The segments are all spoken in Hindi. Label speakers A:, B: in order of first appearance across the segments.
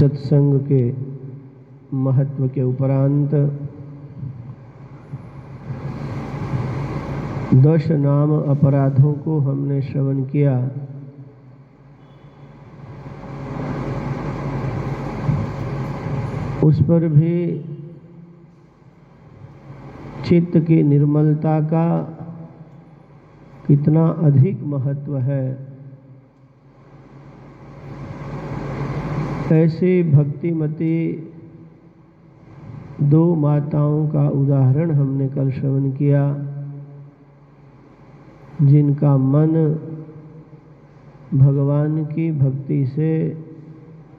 A: सत्संग के महत्व के उपरांत 10 नाम अपराधों को हमने श्रवण किया। उस पर भी चित्त की निर्मलता का कितना अधिक महत्व है। ऐसी भक्तिमती 2 माताओं का उदाहरण हमने कल श्रवण किया, जिनका मन भगवान की भक्ति से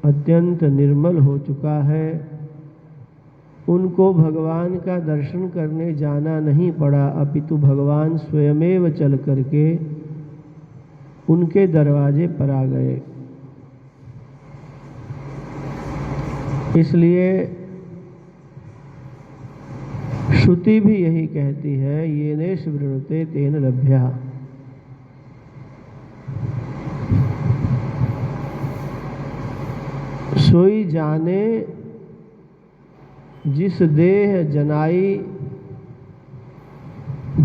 A: अत्यंत निर्मल हो चुका है। उनको भगवान का दर्शन करने जाना नहीं पड़ा, अपितु भगवान स्वयमेव चल करके उनके दरवाजे पर आ गए। इसलिए श्रुति भी यही कहती है, येनेष वृणुते तेन लभ्यः। सोई जाने जिस देह जनाई,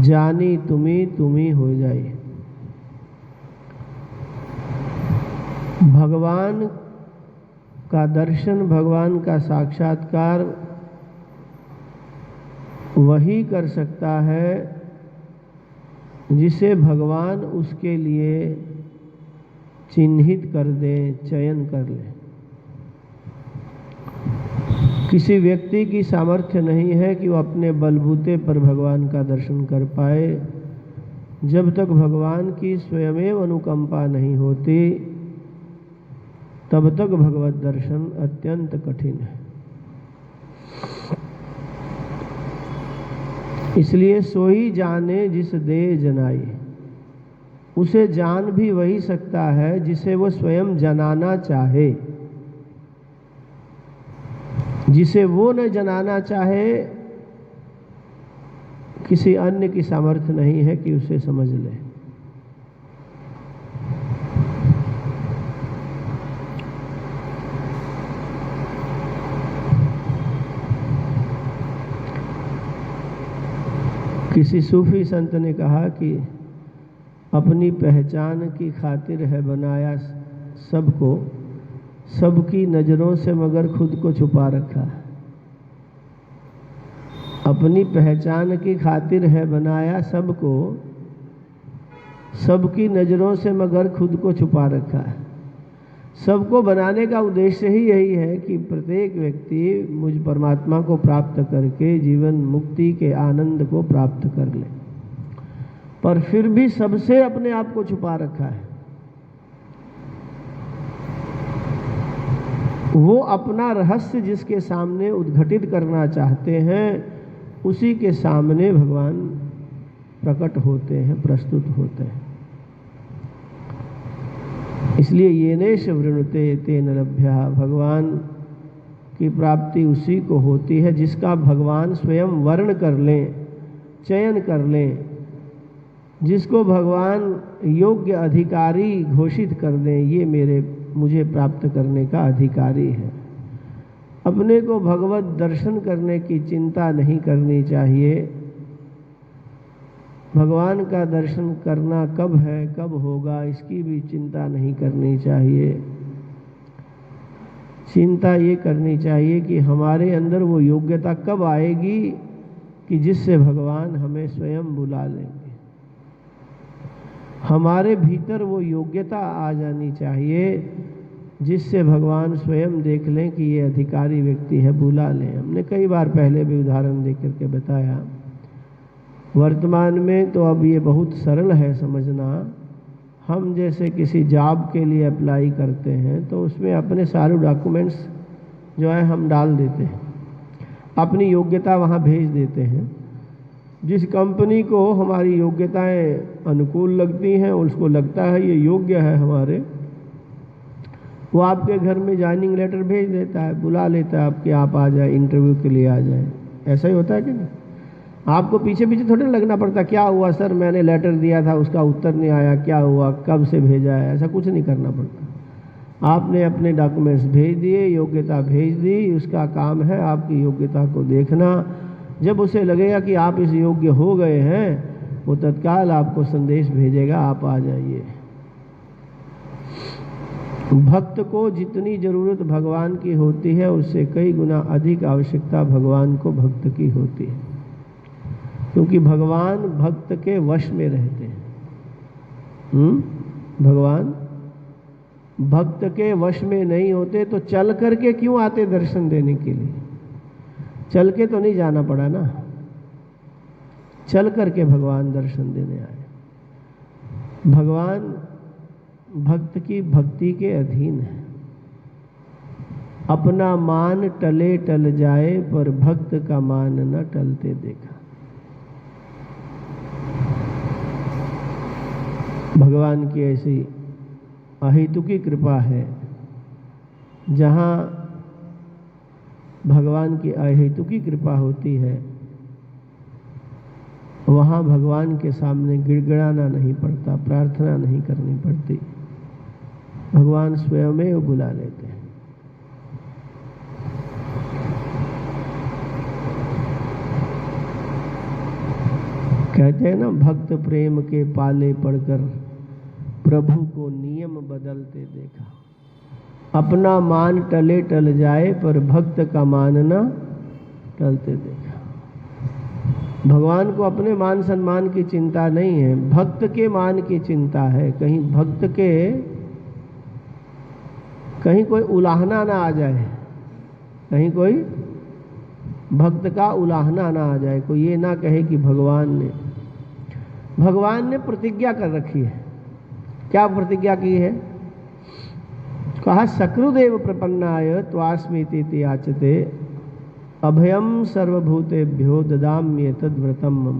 A: जानी तुम्ही हो जाई। भगवान का दर्शन, भगवान का साक्षात्कार वही कर सकता है जिसे भगवान उसके लिए चिन्हित कर दे, चयन कर ले। किसी व्यक्ति की सामर्थ्य नहीं है कि वो अपने बलबूते पर भगवान का दर्शन कर पाए। जब तक भगवान की स्वयमेव अनुकंपा नहीं होती, तब तक भगवत दर्शन अत्यंत कठिन है। इसलिए सोई जाने जिस देह जनाई, उसे जान भी वही सकता है जिसे वो स्वयं जनाना चाहे। जिसे वो न जनाना चाहे, किसी अन्य की सामर्थ्य नहीं है कि उसे समझ ले। किसी सूफी संत ने कहा कि अपनी पहचान की खातिर है बनाया सबको, सबकी नजरों से मगर खुद को छुपा रखा। अपनी पहचान की खातिर है बनाया सबको, सबकी नजरों से मगर खुद को छुपा रखा है। सबको बनाने का उद्देश्य ही यही है कि प्रत्येक व्यक्ति मुझ परमात्मा को प्राप्त करके जीवन मुक्ति के आनंद को प्राप्त कर ले, पर फिर भी सबसे अपने आप को छुपा रखा है। वो अपना रहस्य जिसके सामने उद्घटित करना चाहते हैं, उसी के सामने भगवान प्रकट होते हैं, प्रस्तुत होते हैं। इसलिए येनेष वृणुते तेन लभ्यः, भगवान की प्राप्ति उसी को होती है जिसका भगवान स्वयं वर्ण कर लें, चयन कर लें, जिसको भगवान योग्य अधिकारी घोषित कर दें, ये मुझे प्राप्त करने का अधिकारी है। अपने को भगवत दर्शन करने की चिंता नहीं करनी चाहिए। भगवान का दर्शन करना कब है, कब होगा, इसकी भी चिंता नहीं करनी चाहिए। चिंता ये करनी चाहिए कि हमारे अंदर वो योग्यता कब आएगी कि जिससे भगवान हमें स्वयं बुला लेंगे। हमारे भीतर वो योग्यता आ जानी चाहिए जिससे भगवान स्वयं देख लें कि ये अधिकारी व्यक्ति है, बुला लें। हमने कई बार पहले भी उदाहरण दे करके बताया। वर्तमान में तो अब ये बहुत सरल है समझना। हम जैसे किसी जॉब के लिए अप्लाई करते हैं तो उसमें अपने सारे डॉक्यूमेंट्स जो है हम डाल देते हैं, अपनी योग्यता वहाँ भेज देते हैं। जिस कंपनी को हमारी योग्यताएं अनुकूल लगती हैं, उसको लगता है ये योग्य है हमारे, वो आपके घर में ज्वाइनिंग लेटर भेज देता है, बुला लेता है आपके, आप आ जाए, इंटरव्यू के लिए आ जाए। ऐसा ही होता है कि नहीं? आपको पीछे पीछे थोड़ा लगना पड़ता, क्या हुआ सर, मैंने लेटर दिया था उसका उत्तर नहीं आया, क्या हुआ, कब से भेजा है, ऐसा कुछ नहीं करना पड़ता। आपने अपने डॉक्यूमेंट्स भेज दिए, योग्यता भेज दी, उसका काम है आपकी योग्यता को देखना। जब उसे लगेगा कि आप इस योग्य हो गए हैं, वो तत्काल आपको संदेश भेजेगा, आप आ जाइए। भक्त को जितनी जरूरत भगवान की होती है, उससे कई गुना अधिक आवश्यकता भगवान को भक्त की होती है, क्योंकि भगवान भक्त के वश में रहते हैं। भगवान भक्त के वश में नहीं होते तो चल करके क्यों आते दर्शन देने के लिए? चल के तो नहीं जाना पड़ा ना, चल करके भगवान दर्शन देने आए। भगवान भक्त की भक्ति के अधीन है। अपना मान टले टल जाए, पर भक्त का मान न टलते देखा। भगवान की ऐसी अहेतुकी कृपा है। जहाँ भगवान की अहेतुकी कृपा होती है, वहाँ भगवान के सामने गिड़गिड़ाना नहीं पड़ता, प्रार्थना नहीं करनी पड़ती। भगवान स्वयं बुला लेते हैं। कहते हैं ना, भक्त प्रेम के पाले पड़कर प्रभु को नियम बदलते देखा। अपना मान टले टल जाए, पर भक्त का मान न टलते देखा। भगवान को अपने मान सम्मान की चिंता नहीं है, भक्त के मान की चिंता है। कहीं भक्त के कहीं कोई उलाहना ना आ जाए, कहीं कोई भक्त का उलाहना ना आ जाए। कोई ये ना कहे कि भगवान ने प्रतिज्ञा कर रखी है। क्या प्रतिज्ञा की है? कहा, सकृदेव प्रपन्नाय त्वास्मीति याचते, अभयम सर्वभूतेभ्यो ददाम्य तद्व्रतम मम।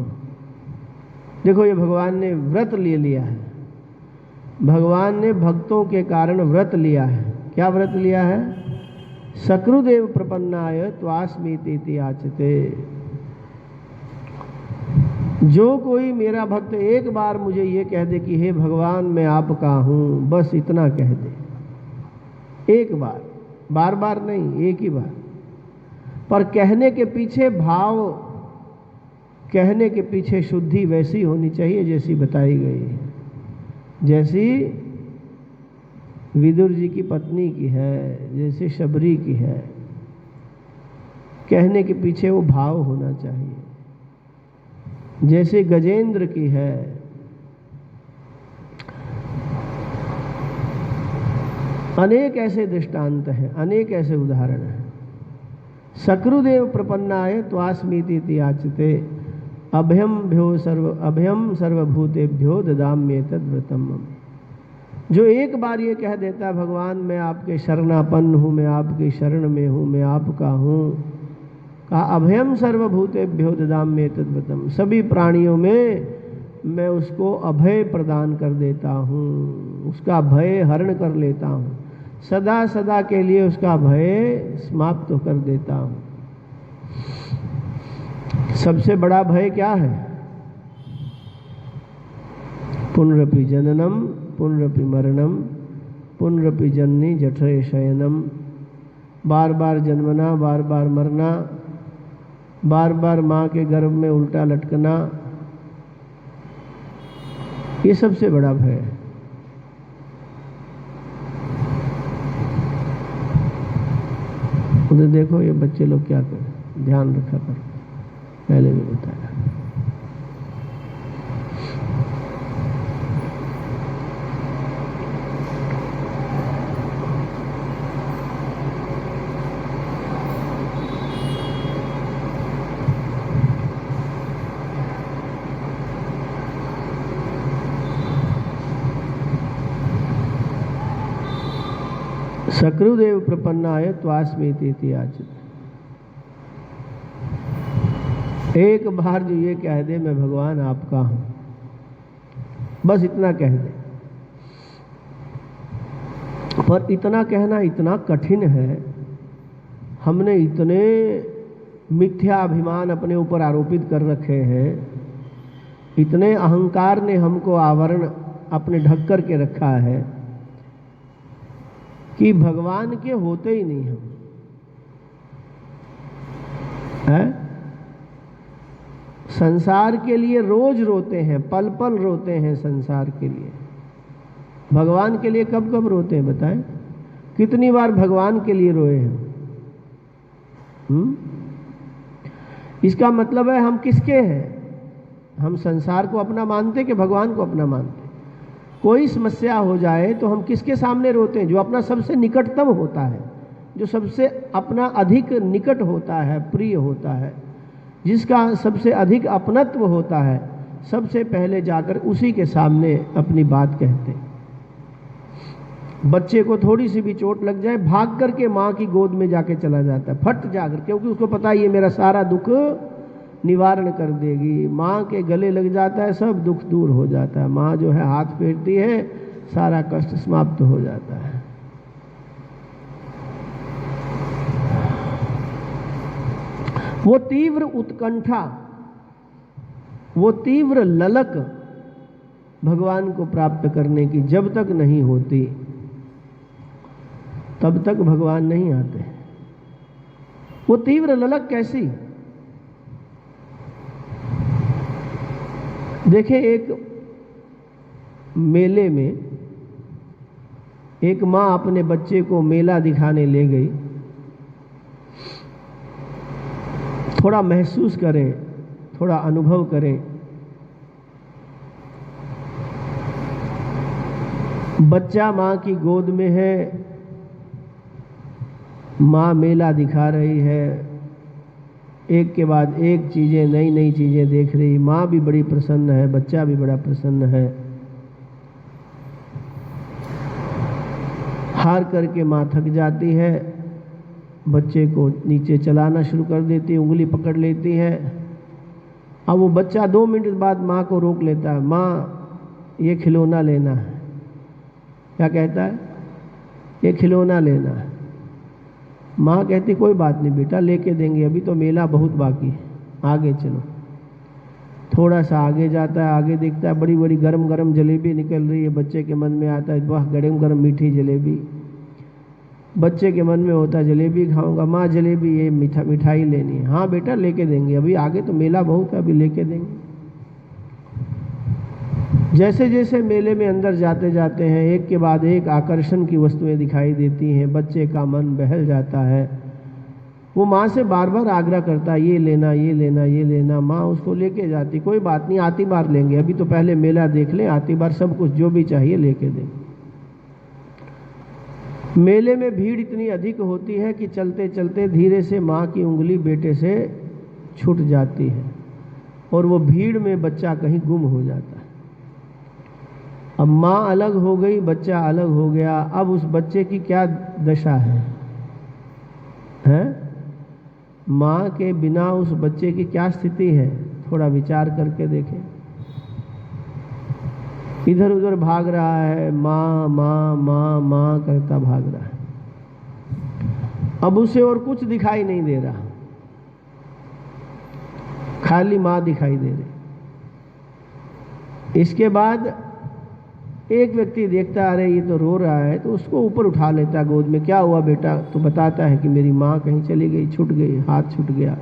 A: देखो, ये भगवान ने व्रत ले लिया है। भगवान ने भक्तों के कारण व्रत लिया है। क्या व्रत लिया है? सकृदेव प्रपन्नाय त्वास्मीति याचते। जो कोई मेरा भक्त एक बार मुझे ये कह दे कि हे भगवान मैं आपका हूं, बस इतना कह दे, एक बार, बार बार नहीं, एक ही बार। पर कहने के पीछे भाव, कहने के पीछे शुद्धि वैसी होनी चाहिए जैसी बताई गई है, जैसी विदुर जी की पत्नी की है, जैसे शबरी की है। कहने के पीछे वो भाव होना चाहिए, जैसे गजेंद्र की है। अनेक ऐसे दृष्टांत हैं, अनेक ऐसे उदाहरण हैं। सकृदेव प्रपन्नाय त्वास्मीति याचते, अभयम सर्वभूतेभ्यो ददाम्ये तद्व्रतम। जो एक बार ये कह देता है, भगवान मैं आपके शरणापन्न हूँ, मैं आपकी शरण में हूँ, मैं आपका हूँ, कहा अभयम सर्वभूतेभ्यो ददाम्ये तद्व्रतम। सभी प्राणियों में मैं उसको अभय प्रदान कर देता हूँ, उसका भय हरण कर लेता हूँ, सदा सदा के लिए उसका भय समाप्त कर देता हूँ। सबसे बड़ा भय क्या है? पुनरपि जननम पुनरपि मरणम पुनरपि जननी जठरे शयनम। बार बार जन्मना, बार बार मरना, बार बार माँ के गर्भ में उल्टा लटकना, ये सबसे बड़ा भय है। उधर देखो ये बच्चे लोग क्या करें, ध्यान रखा करो, पहले भी बताया। सकृदेव प्रपन्नाय त्वास्मीति याचते। एक बार जो ये कह दे मैं भगवान आपका हूं, बस इतना कह दे। पर इतना कहना इतना कठिन है। हमने इतने मिथ्या अभिमान अपने ऊपर आरोपित कर रखे हैं, इतने अहंकार ने हमको आवरण अपने ढक कर के रखा है कि भगवान के होते ही नहीं हम है। संसार के लिए रोज रोते हैं, पल पल रोते हैं संसार के लिए। भगवान के लिए कब कब रोते हैं बताएं? कितनी बार भगवान के लिए रोए हैं? इसका मतलब है हम किसके हैं? हम संसार को अपना मानते कि भगवान को अपना मानते? कोई समस्या हो जाए तो हम किसके सामने रोते हैं? जो अपना सबसे निकटतम होता है, जो सबसे अपना अधिक निकट होता है, प्रिय होता है, जिसका सबसे अधिक अपनत्व होता है, सबसे पहले जाकर उसी के सामने अपनी बात कहते हैं। बच्चे को थोड़ी सी भी चोट लग जाए, भाग करके माँ की गोद में जाके चला जाता है, फट जाकर, क्योंकि उसको पता है ये मेरा सारा दुख निवारण कर देगी। माँ के गले लग जाता है, सब दुख दूर हो जाता है। माँ जो है हाथ फेरती है, सारा कष्ट समाप्त हो जाता है। वो तीव्र उत्कंठा, वो तीव्र ललक भगवान को प्राप्त करने की जब तक नहीं होती, तब तक भगवान नहीं आते। वो तीव्र ललक कैसी? देखें, एक मेले में एक माँ अपने बच्चे को मेला दिखाने ले गई। थोड़ा महसूस करें, थोड़ा अनुभव करें। बच्चा माँ की गोद में है, माँ मेला दिखा रही है, एक के बाद एक चीज़ें, नई नई चीज़ें देख रही। माँ भी बड़ी प्रसन्न है, बच्चा भी बड़ा प्रसन्न है। हार करके माँ थक जाती है, बच्चे को नीचे चलाना शुरू कर देती है, उंगली पकड़ लेती है। अब वो बच्चा 2 मिनट बाद माँ को रोक लेता है, माँ ये खिलौना लेना है। क्या कहता है? ये खिलौना लेना है। माँ कहती कोई बात नहीं बेटा, लेके देंगे, अभी तो मेला बहुत बाकी है, आगे चलो। थोड़ा सा आगे जाता है, आगे देखता है बड़ी बड़ी गरम गरम जलेबी निकल रही है। बच्चे के मन में आता है वाह, गरम गरम मीठी जलेबी। बच्चे के मन में होता है जलेबी खाऊंगा। माँ जलेबी, ये मिठाई लेनी है। हाँ बेटा लेके देंगे, अभी आगे तो मेला बहुत है, अभी लेके देंगे। जैसे जैसे मेले में अंदर जाते जाते हैं, एक के बाद एक आकर्षण की वस्तुएं दिखाई देती हैं। बच्चे का मन बहल जाता है। वो माँ से बार बार आग्रह करता है ये लेना, ये लेना, ये लेना। माँ उसको लेके जाती, कोई बात नहीं, आती बार लेंगे, अभी तो पहले मेला देख लें, आती बार सब कुछ जो भी चाहिए लेके देंगे। मेले में भीड़ इतनी अधिक होती है कि चलते चलते धीरे से माँ की उंगली बेटे से छूट जाती है और वो भीड़ में बच्चा कहीं गुम हो जाता है। अब माँ अलग हो गई, बच्चा अलग हो गया। अब उस बच्चे की क्या दशा है? माँ के बिना उस बच्चे की क्या स्थिति है? थोड़ा विचार करके देखें। इधर उधर भाग रहा है, माँ माँ माँ माँ करता भाग रहा है। अब उसे और कुछ दिखाई नहीं दे रहा, खाली माँ दिखाई दे रही। इसके बाद एक व्यक्ति देखता अरे ये तो रो रहा है, तो उसको ऊपर उठा लेता है गोद में। क्या हुआ बेटा? तो बताता है कि मेरी माँ कहीं चली गई, छूट गई, हाथ छूट गया।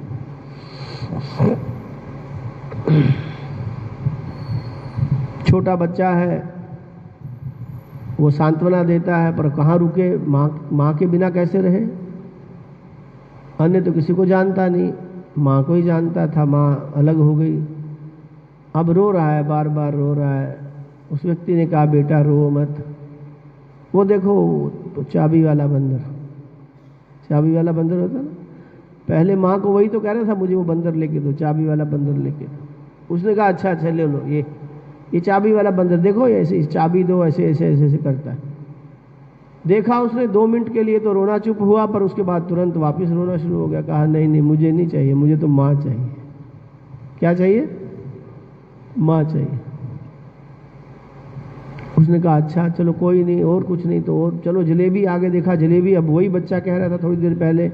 A: छोटा बच्चा है, वो सांत्वना देता है, पर कहाँ रुके? माँ के बिना कैसे रहे? अन्य तो किसी को जानता नहीं, माँ को ही जानता था। माँ अलग हो गई, अब रो रहा है, बार बार रो रहा है। उस व्यक्ति ने कहा बेटा रो मत, वो देखो तो चाबी वाला बंदर, चाबी वाला बंदर होता ना, पहले माँ को वही तो कह रहा था मुझे वो बंदर लेके दो, चाबी वाला बंदर लेके दो। उसने कहा अच्छा अच्छा ले लो, ये चाबी वाला बंदर देखो, ऐसे चाबी दो, ऐसे ऐसे ऐसे ऐसे करता है। देखा उसने 2 मिनट के लिए तो रोना चुप हुआ, पर उसके बाद तुरंत वापस रोना शुरू हो गया। कहा नहीं नहीं, मुझे नहीं चाहिए, मुझे तो माँ चाहिए। क्या चाहिए? माँ चाहिए। उसने कहा अच्छा चलो कोई नहीं, और कुछ नहीं तो और चलो जलेबी। आगे देखा जलेबी, अब वही बच्चा कह रहा था थोड़ी देर पहले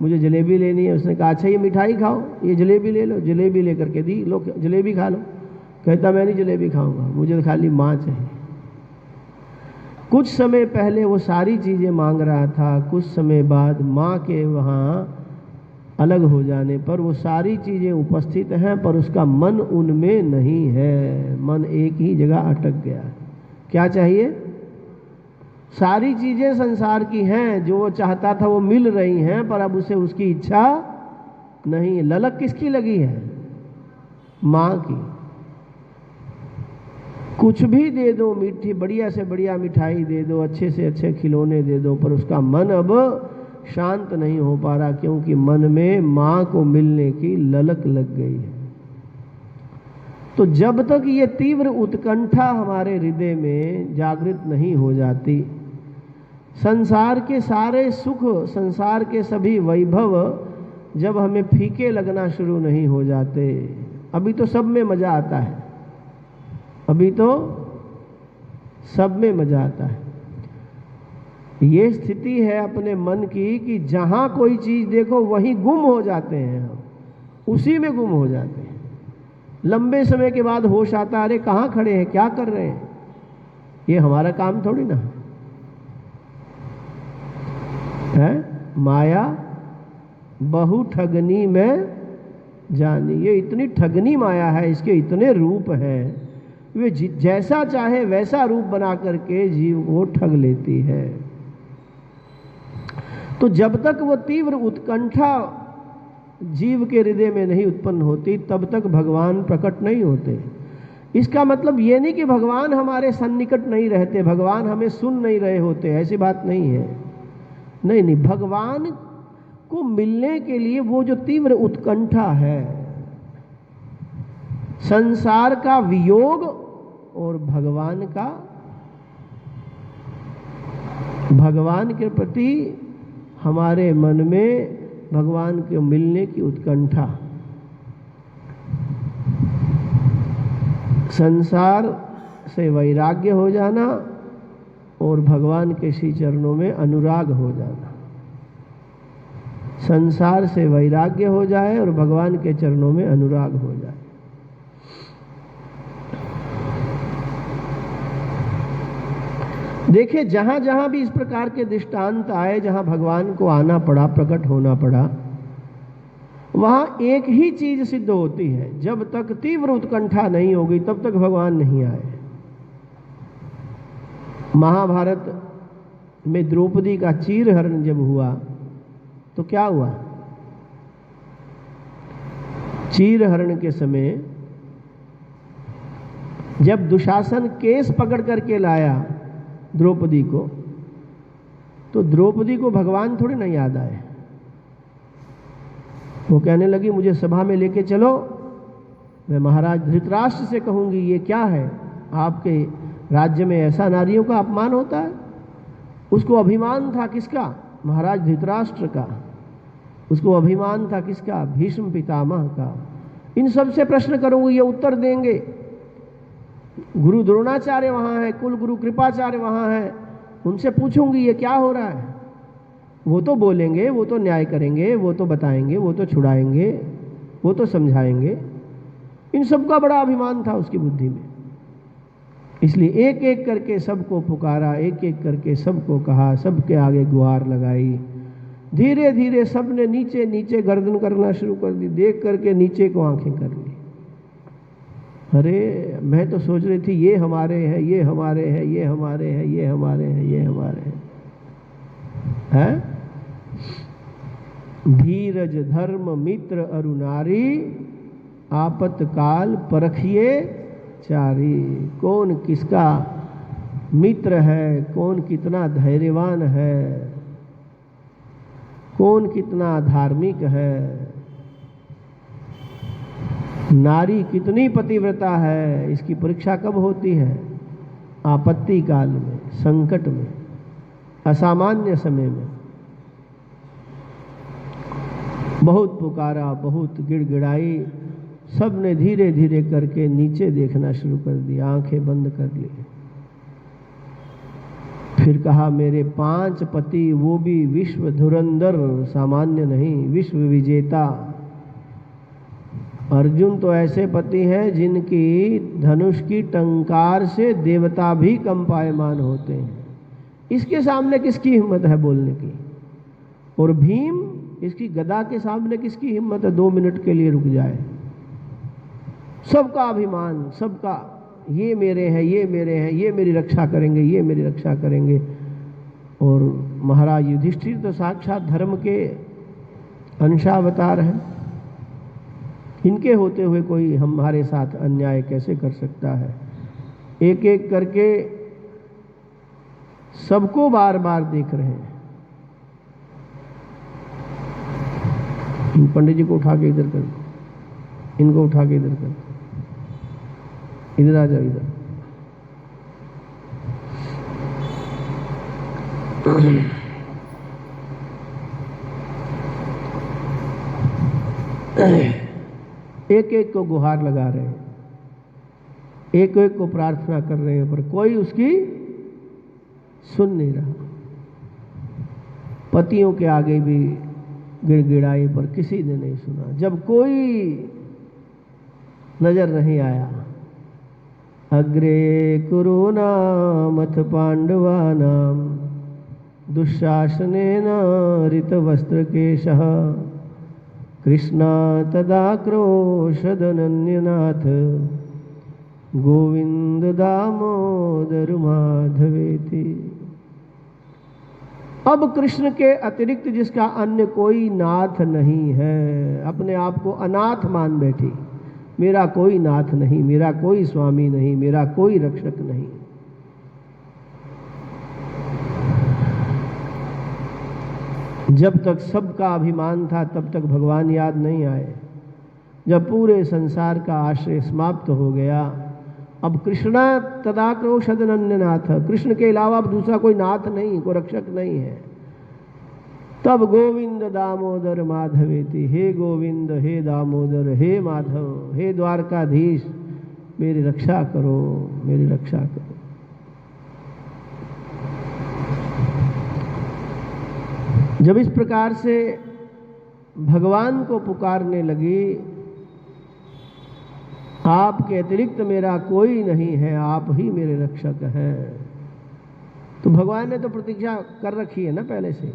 A: मुझे जलेबी लेनी है। उसने कहा अच्छा ये मिठाई खाओ, ये जलेबी ले लो। जलेबी लेकर के दी, लो जलेबी खा लो। कहता मैं नहीं जलेबी खाऊंगा, मुझे तो खाली माँ चाहिए। कुछ समय पहले वो सारी चीज़ें मांग रहा था, कुछ समय बाद माँ के वहाँ अलग हो जाने पर वो सारी चीज़ें उपस्थित हैं, पर उसका मन उनमें नहीं है। मन एक ही जगह अटक गया। क्या चाहिए? सारी चीज़ें संसार की हैं, जो वो चाहता था वो मिल रही हैं, पर अब उसे उसकी इच्छा नहीं। ललक किसकी लगी है? माँ की। कुछ भी दे दो, मीठी बढ़िया से बढ़िया मिठाई दे दो, अच्छे से अच्छे खिलौने दे दो, पर उसका मन अब शांत नहीं हो पा रहा, क्योंकि मन में माँ को मिलने की ललक लग गई है। तो जब तक ये तीव्र उत्कंठा हमारे हृदय में जागृत नहीं हो जाती, संसार के सारे सुख, संसार के सभी वैभव जब हमें फीके लगना शुरू नहीं हो जाते, अभी तो सब में मजा आता है, अभी तो सब में मजा आता है। ये स्थिति है अपने मन की कि जहां कोई चीज देखो वहीं गुम हो जाते हैं हम, उसी में गुम हो जाते हैं। लंबे समय के बाद होश आता, अरे कहाँ खड़े हैं, क्या कर रहे हैं? ये हमारा काम थोड़ी ना है। माया बहु ठगनी में जानी, ये इतनी ठगनी माया है, इसके इतने रूप हैं, वे जैसा चाहे वैसा रूप बना करके जीव को ठग लेती है। तो जब तक वो तीव्र उत्कंठा जीव के हृदय में नहीं उत्पन्न होती, तब तक भगवान प्रकट नहीं होते। इसका मतलब ये नहीं कि भगवान हमारे सन्निकट नहीं रहते, भगवान हमें सुन नहीं रहे होते, ऐसी बात नहीं है। नहीं नहीं, भगवान को मिलने के लिए वो जो तीव्र उत्कंठा है, संसार का वियोग और भगवान के प्रति हमारे मन में भगवान के मिलने की उत्कंठा, संसार से वैराग्य हो जाना और भगवान के श्री चरणों में अनुराग हो जाना। संसार से वैराग्य हो जाए और भगवान के चरणों में अनुराग हो जाए। देखिए, जहां जहां भी इस प्रकार के दृष्टांत आए, जहां भगवान को आना पड़ा, प्रकट होना पड़ा, वहां एक ही चीज सिद्ध होती है, जब तक तीव्र उत्कंठा नहीं होगी तब तक भगवान नहीं आए। महाभारत में द्रौपदी का चीरहरण जब हुआ तो क्या हुआ? चीरहरण के समय जब दुशासन केस पकड़ करके लाया द्रौपदी को, तो द्रौपदी को भगवान थोड़ी ना याद आए। वो कहने लगी, मुझे सभा में लेके चलो, मैं महाराज धृतराष्ट्र से कहूंगी ये क्या है, आपके राज्य में ऐसा नारियों का अपमान होता है। उसको अभिमान था किसका? महाराज धृतराष्ट्र का। उसको अभिमान था किसका? भीष्म पितामह का। इन सब से प्रश्न करूंगी, ये उत्तर देंगे। गुरु द्रोणाचार्य वहां है, कुल गुरु कृपाचार्य वहां है, उनसे पूछूंगी ये क्या हो रहा है। वो तो बोलेंगे, वो तो न्याय करेंगे, वो तो बताएंगे, वो तो छुड़ाएंगे, वो तो समझाएंगे। इन सबका बड़ा अभिमान था उसकी बुद्धि में। इसलिए एक एक करके सबको पुकारा, एक एक करके सबको कहा, सबके आगे गुहार लगाई। धीरे धीरे सबने नीचे नीचे गर्दन करना शुरू कर दी, देख करके नीचे को आंखें कर ली। अरे मैं तो सोच रही थी ये हमारे हैं, ये हमारे हैं, ये हमारे हैं, ये हमारे हैं, ये हमारे हैं। हैं? धीरज धर्म मित्र अरु नारी, आपतकाल परखिए चारी। कौन किसका मित्र है, कौन कितना धैर्यवान है, कौन कितना धार्मिक है, नारी कितनी पतिव्रता है, इसकी परीक्षा कब होती है? आपत्ति काल में, संकट में, असामान्य समय में। बहुत पुकारा, बहुत गिड़गिड़ाई, सब ने धीरे धीरे करके नीचे देखना शुरू कर दिया, आंखें बंद कर ली। फिर कहा, मेरे 5 पति, वो भी विश्व धुरंधर, सामान्य नहीं, विश्व विजेता। अर्जुन तो ऐसे पति हैं जिनकी धनुष की टंकार से देवता भी कंपायमान होते हैं। इसके सामने किसकी हिम्मत है बोलने की? और भीम, इसकी गदा के सामने किसकी हिम्मत है 2 मिनट के लिए रुक जाए? सबका अभिमान, सबका ये मेरे हैं, ये मेरे हैं, ये मेरी रक्षा करेंगे, ये मेरी रक्षा करेंगे। और महाराज युधिष्ठिर तो साक्षात धर्म के अंशावतार हैं। इनके होते हुए कोई हमारे साथ अन्याय कैसे कर सकता है? एक एक करके सबको बार बार देख रहे हैं। इन पंडित जी को उठा के इधर कर, इनको उठा के इधर कर, इधर आ जाओ, इधर। एक एक को गुहार लगा रहे हैं, एक एक को प्रार्थना कर रहे हैं, पर कोई उसकी सुन नहीं रहा। पतियों के आगे भी गिड़गिड़ाई, पर किसी ने नहीं सुना। जब कोई नजर नहीं आया, अग्रे कुरुनामथ पांडवानाम दुःशासनेन ऋतवस्त्रकेशः कृष्णा तदाक्रोशदनन्यनाथ गोविंद दामोदर माधवेति। अब कृष्ण के अतिरिक्त जिसका अन्य कोई नाथ नहीं है, अपने आप को अनाथ मान बैठी। मेरा कोई नाथ नहीं, मेरा कोई स्वामी नहीं, मेरा कोई रक्षक नहीं। जब तक सबका अभिमान था तब तक भगवान याद नहीं आए। जब पूरे संसार का आश्रय समाप्त हो गया, अब कृष्णा तदाक्रोशदनन्यनाथ, कृष्ण के अलावा अब दूसरा कोई नाथ नहीं, कोई रक्षक नहीं है। तब गोविंद दामोदर माधवेति, हे गोविंद, हे दामोदर, हे माधव, हे द्वारकाधीश, मेरी रक्षा करो, मेरी रक्षा करो। जब इस प्रकार से भगवान को पुकारने लगी, आपके अतिरिक्त मेरा कोई नहीं है, आप ही मेरे रक्षक हैं, तो भगवान ने तो प्रतीक्षा कर रखी है ना पहले से।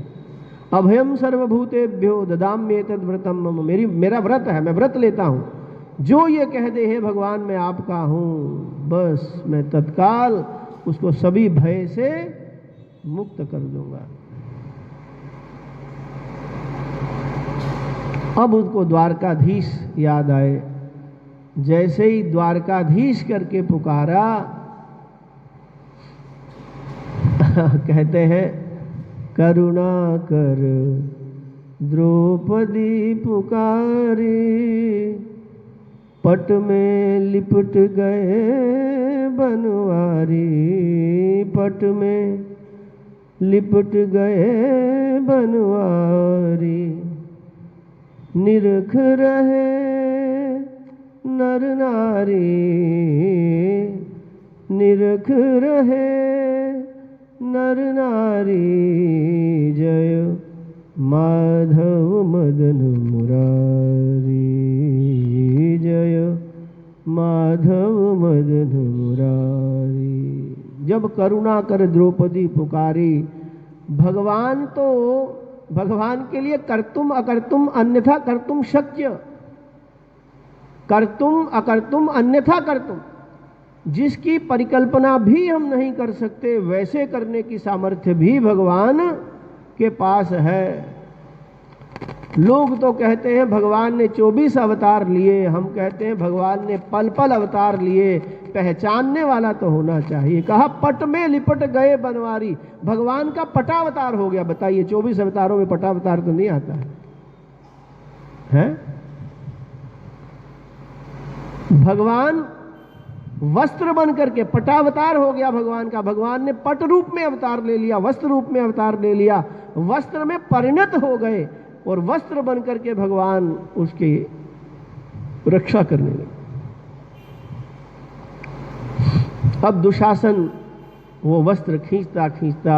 A: अभयम सर्वभूतेभ्यो ददाम्येतद् व्रतम मम, मेरा व्रत है, मैं व्रत लेता हूं। जो ये कह दे हे भगवान मैं आपका हूं, बस मैं तत्काल उसको सभी भय से मुक्त कर दूंगा। अब उसको द्वारकाधीश याद आए। जैसे ही द्वारकाधीश करके पुकारा, कहते हैं करुणा कर द्रौपदी पुकारी, पट में लिपट गए बनवारी, पट में लिपट गए बनवारी, निरख रहे नर नारी, निरख रहे नर नारी, जय माधव मदन मुरारी, जय माधव मदन मुरारी। जब करुणा कर द्रौपदी पुकारी, भगवान तो भगवान के लिए कर्तुम अकर्तुम अन्यथा कर्तुम शक्य, कर्तुम अकर्तुम अन्यथा कर्तुम, जिसकी परिकल्पना भी हम नहीं कर सकते वैसे करने की सामर्थ्य भी भगवान के पास है। लोग तो कहते हैं भगवान ने 24 अवतार लिए, हम कहते हैं भगवान ने पल पल अवतार लिए, पहचानने वाला तो होना चाहिए। कहा पट में लिपट गए बनवारी, भगवान का पटावतार हो गया। बताइए 24 अवतारों में पटावतार तो नहीं आता है? भगवान वस्त्र बन करके पटावतार हो गया भगवान का। भगवान ने पट रूप में अवतार ले लिया, वस्त्र रूप में अवतार ले लिया, वस्त्र में परिणत हो गए और वस्त्र बन करके भगवान उसकी रक्षा करने लगे। अब दुशासन वो वस्त्र खींचता खींचता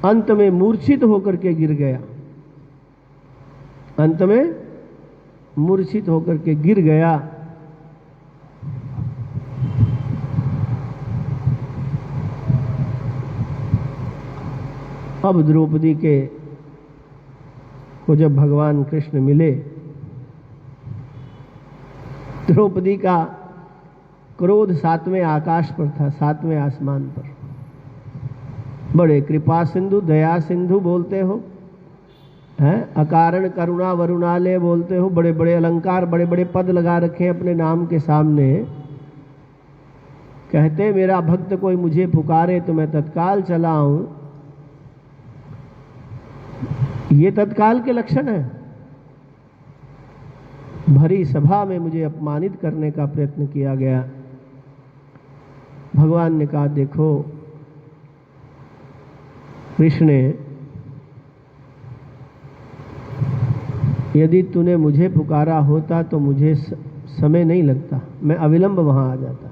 A: अंत में मूर्छित होकर के गिर गया, अंत में मूर्छित होकर के गिर गया। अब द्रौपदी के को जब भगवान कृष्ण मिले, द्रौपदी का क्रोध 7वें आकाश पर था, 7वें आसमान पर। बड़े कृपा सिंधु दया सिंधु बोलते हो, हैं अकारण करुणा वरुणालय बोलते हो, बड़े बड़े अलंकार बड़े बड़े पद लगा रखे हैं अपने नाम के सामने। कहते मेरा भक्त कोई मुझे पुकारे तो मैं तत्काल चला आऊं। ये तत्काल के लक्षण है। भरी सभा में मुझे अपमानित करने का प्रयत्न किया गया। भगवान ने कहा देखो कृष्ण, यदि तूने मुझे पुकारा होता तो मुझे समय नहीं लगता, मैं अविलंब वहां आ जाता।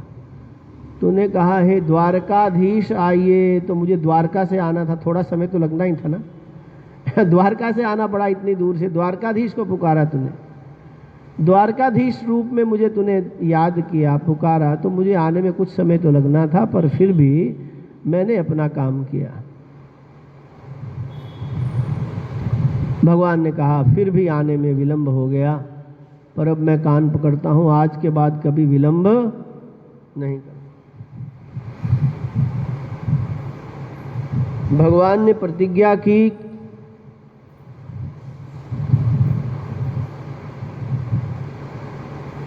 A: तूने कहा हे द्वारकाधीश आइए, तो मुझे द्वारका से आना था, थोड़ा समय तो लगना ही था ना। द्वारका से आना पड़ा इतनी दूर से, द्वारकाधीश को पुकारा तूने, द्वारकाधीश रूप में मुझे तूने याद किया पुकारा, तो मुझे आने में कुछ समय तो लगना था, पर फिर भी मैंने अपना काम किया। भगवान ने कहा फिर भी आने में विलंब हो गया, पर अब मैं कान पकड़ता हूं, आज के बाद कभी विलंब नहीं कर। भगवान ने प्रतिज्ञा की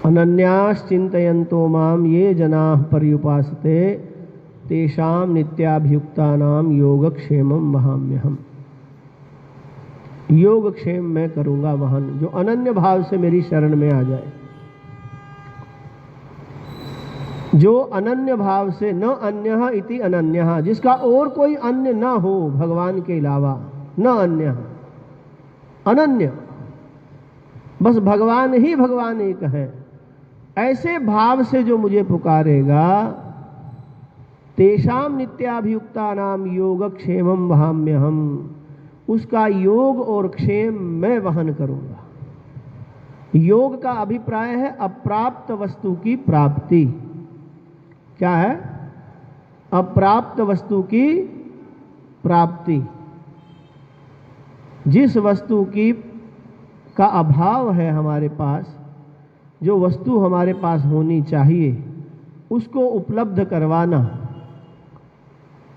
A: अनन्याश्चिन्तयन्तो माम ये जनाः पर्युपासते तेषां नित्याभियुक्तानां योगक्षेमं वहाम्यहम्। योगक्षेम मैं करूंगा वहन, जो अनन्य भाव से मेरी शरण में आ जाए, जो अनन्य भाव से, न अन्यः इति अनन्यः, जिसका और कोई अन्य न हो भगवान के अलावा, न अन्यः, अनन्य, बस भगवान ही भगवान एक है, ऐसे भाव से जो मुझे पुकारेगा, तेषां नित्याभियुक्तानां योगक्षेमं वहाम्यहम्, उसका योग और क्षेम मैं वहन करूंगा। योग का अभिप्राय है अप्राप्त वस्तु की प्राप्ति। क्या है? अप्राप्त वस्तु की प्राप्ति। जिस वस्तु की का अभाव है हमारे पास, जो वस्तु हमारे पास होनी चाहिए, उसको उपलब्ध करवाना।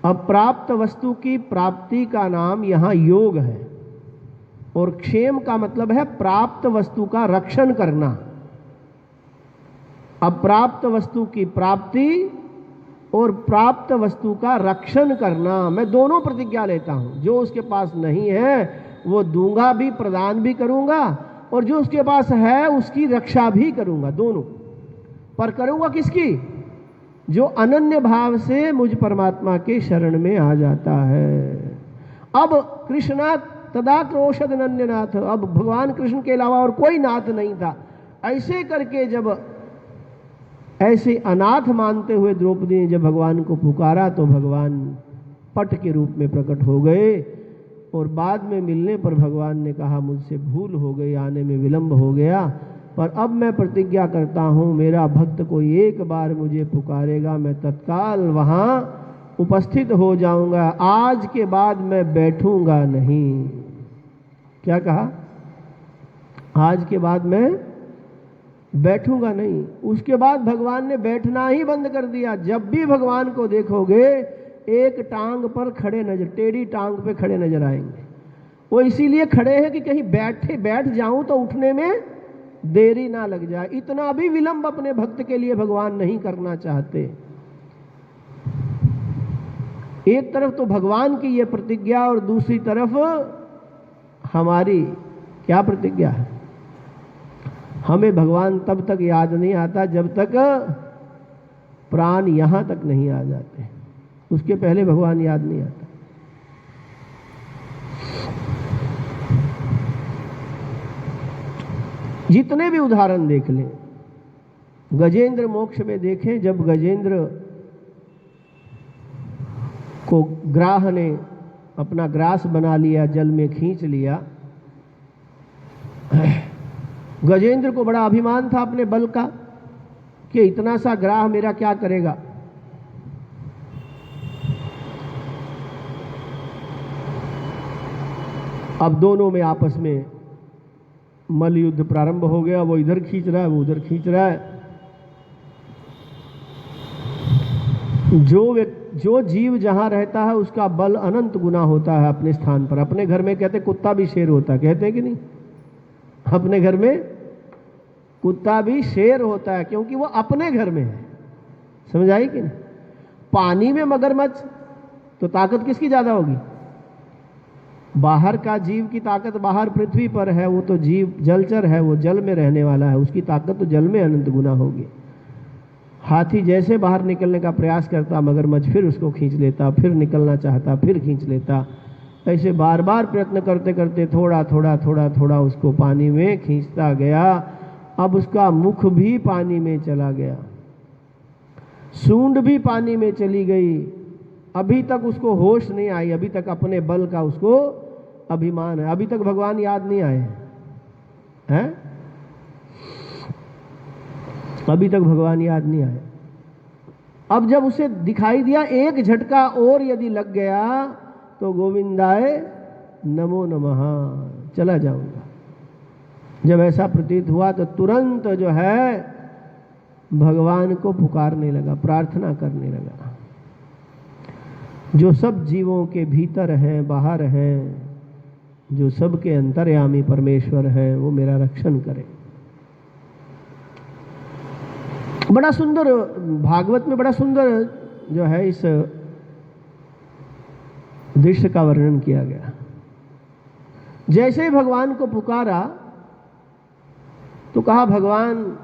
A: अप्राप्त वस्तु की प्राप्ति का नाम यहाँ योग है, और क्षेम का मतलब है प्राप्त वस्तु का रक्षण करना। अप्राप्त वस्तु की प्राप्ति और प्राप्त वस्तु का रक्षण करना, मैं दोनों प्रतिज्ञा लेता हूं। जो उसके पास नहीं है वो दूंगा भी, प्रदान भी करूंगा, और जो उसके पास है उसकी रक्षा भी करूंगा, दोनों। पर करूंगा किसकी? जो अनन्य भाव से मुझ परमात्मा के शरण में आ जाता है। अब कृष्णात् तदा क्रोशद नन्यनाथ, अब भगवान कृष्ण के अलावा और कोई नाथ नहीं था। ऐसे करके जब ऐसे अनाथ मानते हुए द्रौपदी ने जब भगवान को पुकारा, तो भगवान पट के रूप में प्रकट हो गए, और बाद में मिलने पर भगवान ने कहा मुझसे भूल हो गई, आने में विलंब हो गया, पर अब मैं प्रतिज्ञा करता हूं, मेरा भक्त कोई एक बार मुझे पुकारेगा, मैं तत्काल वहां उपस्थित हो जाऊंगा। आज के बाद मैं बैठूंगा नहीं। क्या कहा? आज के बाद मैं बैठूंगा नहीं। उसके बाद भगवान ने बैठना ही बंद कर दिया। जब भी भगवान को देखोगे एक टांग पर खड़े नजर, टेढ़ी टांग पे खड़े नजर आएंगे। वो इसीलिए खड़े हैं कि कहीं बैठ जाऊं तो उठने में देरी ना लग जाए। इतना भी विलंब अपने भक्त के लिए भगवान नहीं करना चाहते। एक तरफ तो भगवान की ये प्रतिज्ञा, और दूसरी तरफ हमारी क्या प्रतिज्ञा है? हमें भगवान तब तक याद नहीं आता जब तक प्राण यहां तक नहीं आ जाते, उसके पहले भगवान याद नहीं आता। जितने भी उदाहरण देख लें, गजेंद्र मोक्ष में देखें, जब गजेंद्र को ग्राह ने अपना ग्रास बना लिया, जल में खींच लिया, गजेंद्र को बड़ा अभिमान था अपने बल का कि इतना सा ग्राह मेरा क्या करेगा। अब दोनों में आपस में मल युद्ध प्रारंभ हो गया। वो इधर खींच रहा है, वो उधर खींच रहा है। जो जीव जहां रहता है उसका बल अनंत गुना होता है अपने स्थान पर। अपने घर में कहते कुत्ता भी शेर होता है, कहते हैं कि नहीं? अपने घर में कुत्ता भी शेर होता है, क्योंकि वो अपने घर में है। समझ आई कि नहीं? पानी में मगरमच्छ, तो ताकत किसकी ज्यादा होगी? बाहर का जीव की ताकत बाहर पृथ्वी पर है, वो तो जीव जलचर है, वो जल में रहने वाला है, उसकी ताकत तो जल में अनंत गुना होगी। हाथी जैसे बाहर निकलने का प्रयास करता, मगरमच्छ फिर उसको खींच लेता, फिर निकलना चाहता, फिर खींच लेता। ऐसे बार बार प्रयत्न करते करते थोड़ा थोड़ा थोड़ा थोड़ा उसको पानी में खींचता गया। अब उसका मुख भी पानी में चला गया, सूंड भी पानी में चली गई। अभी तक उसको होश नहीं आई, अभी तक अपने बल का उसको अभिमान है। अभी तक भगवान याद नहीं आए हैं, अभी तक भगवान याद नहीं आए। अब जब उसे दिखाई दिया एक झटका और यदि लग गया तो गोविंदाय नमो नमः, चला जाऊंगा। जब ऐसा प्रतीत हुआ तो तुरंत जो है भगवान को पुकारने लगा, प्रार्थना करने लगा। जो सब जीवों के भीतर हैं, बाहर हैं, जो सबके अंतर्यामी परमेश्वर है, वो मेरा रक्षण करे। बड़ा सुंदर भागवत में बड़ा सुंदर जो है इस दृश्य का वर्णन किया गया। जैसे ही भगवान को पुकारा तो कहा भगवान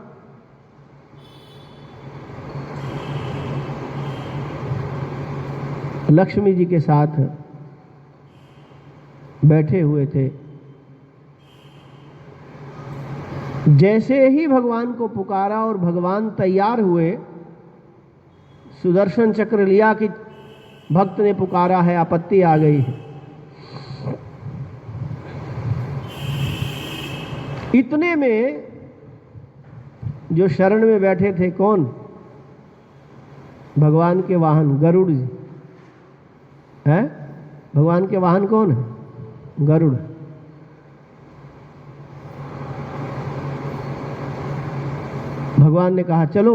A: लक्ष्मी जी के साथ बैठे हुए थे। जैसे ही भगवान को पुकारा और भगवान तैयार हुए, सुदर्शन चक्र लिया कि भक्त ने पुकारा है, आपत्ति आ गई है। इतने में जो शरण में बैठे थे कौन? भगवान के वाहन गरुड़ जी है। भगवान के वाहन कौन है? गरुड़। भगवान ने कहा चलो,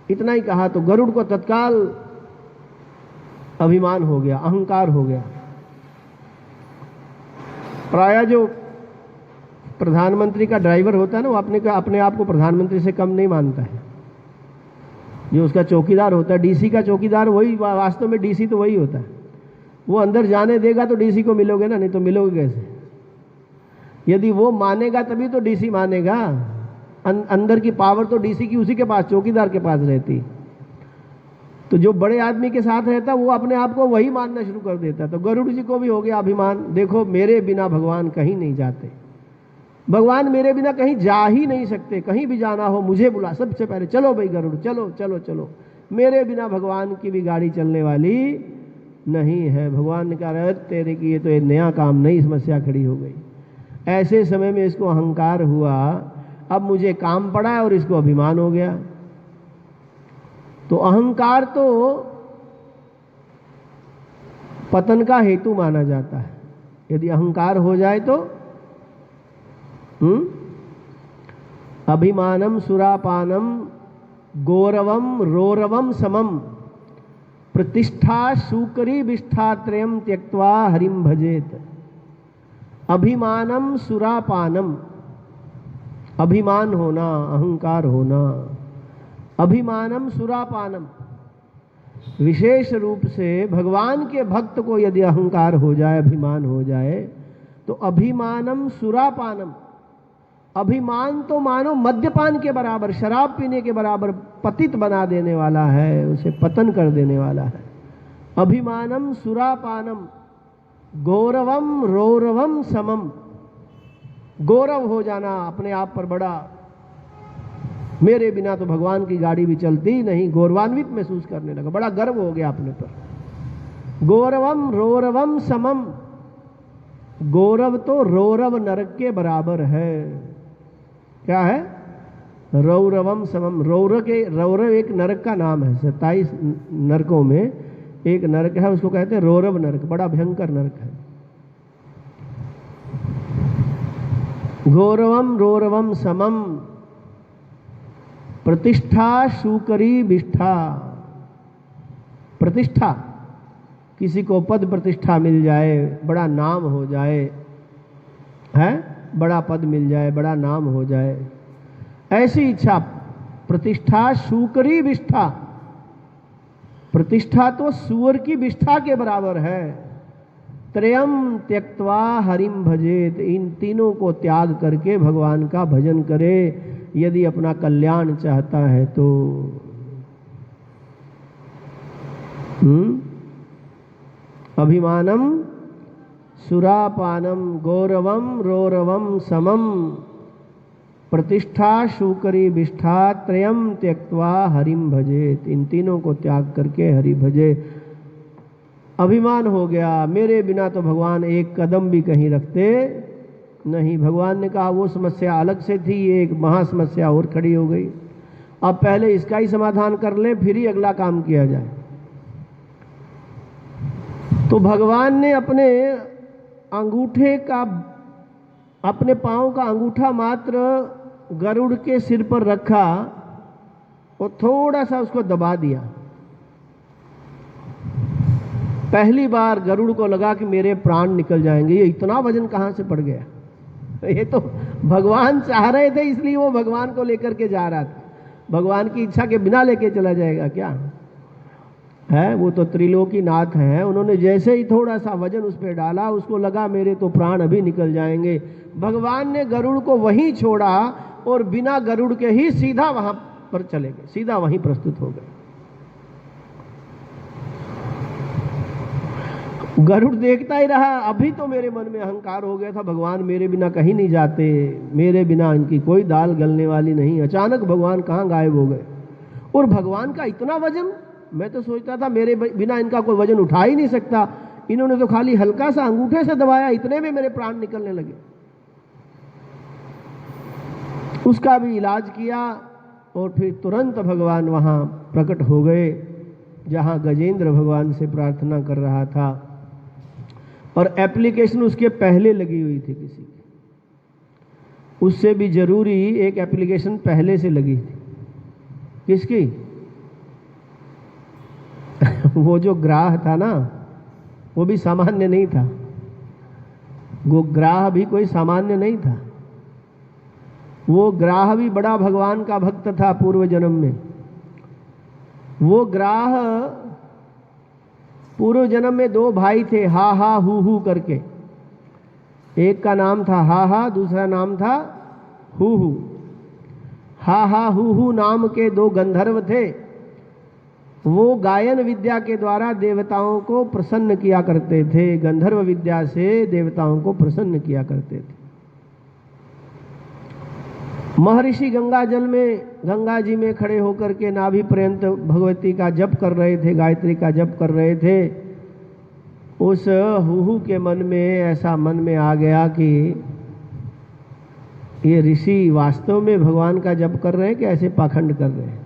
A: इतना ही कहा तो गरुड़ को तत्काल अभिमान हो गया, अहंकार हो गया। प्रायः जो प्रधानमंत्री का ड्राइवर होता है ना, वो अपने आप को प्रधानमंत्री से कम नहीं मानता है। जो उसका चौकीदार होता है, डीसी का चौकीदार वही, वास्तव में डीसी तो वही होता है। वो अंदर जाने देगा तो डीसी को मिलोगे ना, नहीं तो मिलोगे कैसे? यदि वो मानेगा तभी तो डीसी मानेगा। अंदर की पावर तो डीसी की उसी के पास, चौकीदार के पास रहती। तो जो बड़े आदमी के साथ रहता वो अपने आप को वही मानना शुरू कर देता। तो गरुड़ जी को भी हो गया अभिमान, देखो मेरे बिना भगवान कहीं नहीं जाते, भगवान मेरे बिना कहीं जा ही नहीं सकते, कहीं भी जाना हो मुझे बुला, सबसे पहले चलो भाई गरुड़, चलो चलो चलो। मेरे बिना भगवान की भी गाड़ी चलने वाली नहीं है। भगवान ने कहा तेरे की ये तो एक नया काम, नई समस्या खड़ी हो गई। ऐसे समय में इसको अहंकार हुआ, अब मुझे काम पड़ा है और इसको अभिमान हो गया। तो अहंकार तो पतन का हेतु माना जाता है। यदि अहंकार हो जाए तो अभिमानम सुरापानम गौरवम रोरवम समम प्रतिष्ठा सूकरी विष्ठात्रयम त्यक्त्वा हरिम भजेत। अभिमानम सुरापानम, अभिमान होना, अहंकार होना। अभिमानम सुरापानम, विशेष रूप से भगवान के भक्त को यदि अहंकार हो जाए, अभिमान हो जाए, तो अभिमानम सुरापानम, अभिमान तो मानो मद्यपान के बराबर, शराब पीने के बराबर पतित बना देने वाला है, उसे पतन कर देने वाला है। अभिमानम सुरापानम गौरवम रोरवम समम, गौरव हो जाना, अपने आप पर बड़ा, मेरे बिना तो भगवान की गाड़ी भी चलती नहीं, गौरवान्वित महसूस करने लगा, बड़ा गर्व हो गया अपने पर। गौरवम रोरवम समम, गौरव तो रौरव नरक के बराबर है। क्या है? रौरवम समम। रौरव एक नरक का नाम है। 27 नरकों में एक नरक है, उसको कहते हैं रौरव नरक, बड़ा भयंकर नरक है। गौरवम रोरवम समम प्रतिष्ठा शूकरी विष्ठा। प्रतिष्ठा, किसी को पद प्रतिष्ठा मिल जाए, बड़ा नाम हो जाए, है, बड़ा पद मिल जाए, बड़ा नाम हो जाए, ऐसी इच्छा। प्रतिष्ठा शूकरी विष्ठा, प्रतिष्ठा तो सुअर की विष्ठा के बराबर है। त्रयम त्यक्त्वा हरिम भजेत, इन तीनों को त्याग करके भगवान का भजन करे यदि अपना कल्याण चाहता है तो। अभिमानम सुरापानम गौरवम रोरवम समम प्रतिष्ठा शूकरी विष्ठा त्रयम त्यक्त्वा हरिम भजेत, इन तीनों को त्याग करके हरि भजे। अभिमान हो गया, मेरे बिना तो भगवान एक कदम भी कहीं रखते नहीं। भगवान ने कहा वो समस्या अलग से थी, एक महा समस्या और खड़ी हो गई। अब पहले इसका ही समाधान कर ले, फिर ही अगला काम किया जाए। तो भगवान ने अपने अंगूठे का, अपने पांव का अंगूठा मात्र गरुड़ के सिर पर रखा और थोड़ा सा उसको दबा दिया। पहली बार गरुड़ को लगा कि मेरे प्राण निकल जाएंगे, ये इतना वजन कहां से पड़ गया। ये तो भगवान चाह रहे थे, इसलिए वो भगवान को लेकर के जा रहा था। भगवान की इच्छा के बिना लेके चला जाएगा क्या है? वो तो त्रिलोकी नाथ हैं, उन्होंने जैसे ही थोड़ा सा वजन उस पर डाला, उसको लगा मेरे तो प्राण अभी निकल जाएंगे। भगवान ने गरुड़ को वहीं छोड़ा और बिना गरुड़ के ही सीधा वहां पर चले गए, सीधा वहीं प्रस्तुत हो गए। गरुड़ देखता ही रहा। अभी तो मेरे मन में अहंकार हो गया था, भगवान मेरे बिना कहीं नहीं जाते, मेरे बिना इनकी कोई दाल गलने वाली नहीं। अचानक भगवान कहाँ गायब हो गए। और भगवान का इतना वजन, मैं तो सोचता था मेरे बिना इनका कोई वजन उठा ही नहीं सकता। इन्होंने तो खाली हल्का सा अंगूठे से दबाया, इतने में मेरे प्राण निकलने लगे। उसका भी इलाज किया और फिर तुरंत भगवान वहां प्रकट हो गए जहां गजेंद्र भगवान से प्रार्थना कर रहा था। और एप्लीकेशन उसके पहले लगी हुई थी किसी की, उससे भी जरूरी एक एप्लीकेशन पहले से लगी थी। किसकी? वो जो ग्राह था ना, वो भी सामान्य नहीं था। वो ग्राह भी कोई सामान्य नहीं था। वो ग्राह भी बड़ा भगवान का भक्त था पूर्व जन्म में। वो ग्राह पूर्व जन्म में दो भाई थे, हा हा हु करके। एक का नाम था हा हा, दूसरा नाम था हु। हा हा हु नाम के दो गंधर्व थे। वो गायन विद्या के द्वारा देवताओं को प्रसन्न किया करते थे, गंधर्व विद्या से देवताओं को प्रसन्न किया करते थे। महर्षि गंगा जी में खड़े होकर के नाभि पर्यंत भगवती का जप कर रहे थे, गायत्री का जप कर रहे थे। उस हुहू के मन में ऐसा मन में आ गया कि ये ऋषि वास्तव में भगवान का जप कर रहे हैं कि ऐसे पाखंड कर रहे हैं।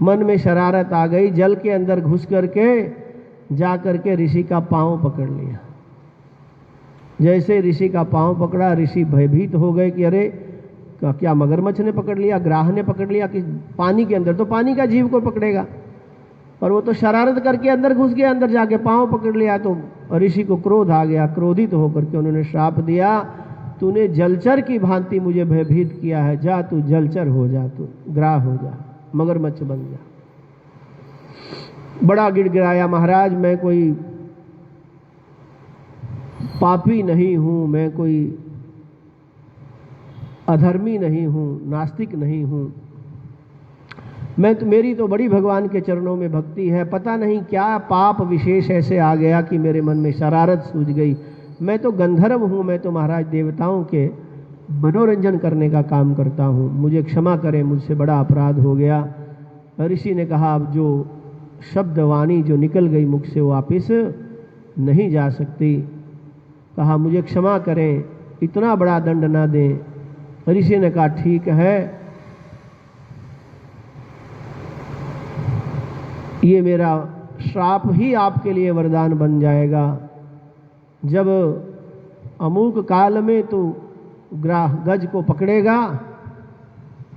A: मन में शरारत आ गई, जल के अंदर घुस करके जा करके ऋषि का पांव पकड़ लिया। जैसे ऋषि का पांव पकड़ा, ऋषि भयभीत हो गए कि अरे क्या मगरमच्छ ने पकड़ लिया, ग्राह ने पकड़ लिया, कि पानी के अंदर तो पानी का जीव को पकड़ेगा। और वो तो शरारत करके अंदर घुस गया, अंदर जाके पांव पकड़ लिया। तो ऋषि को क्रोध आ गया। क्रोधित होकर के उन्होंने श्राप दिया, तूने जलचर की भांति मुझे भयभीत किया है, जा तू जलचर हो जा, तू ग्राह हो जा, मगरमच्छ बन जा। बड़ा गिड़गिड़ाया, महाराज मैं कोई पापी नहीं हूं, मैं कोई अधर्मी नहीं हूं, नास्तिक नहीं हूं, मैं तो, मेरी तो बड़ी भगवान के चरणों में भक्ति है। पता नहीं क्या पाप विशेष ऐसे आ गया कि मेरे मन में शरारत सूझ गई। मैं तो गंधर्व हूं, मैं तो महाराज देवताओं के मनोरंजन करने का काम करता हूं, मुझे क्षमा करें, मुझसे बड़ा अपराध हो गया। ऋषि ने कहा अब जो शब्द वाणी जो निकल गई मुख से वो वापिस नहीं जा सकती। कहा मुझे क्षमा करें, इतना बड़ा दंड ना दें। ऋषि ने कहा ठीक है, ये मेरा श्राप ही आपके लिए वरदान बन जाएगा। जब अमूक काल में तो ग्राह गज को पकड़ेगा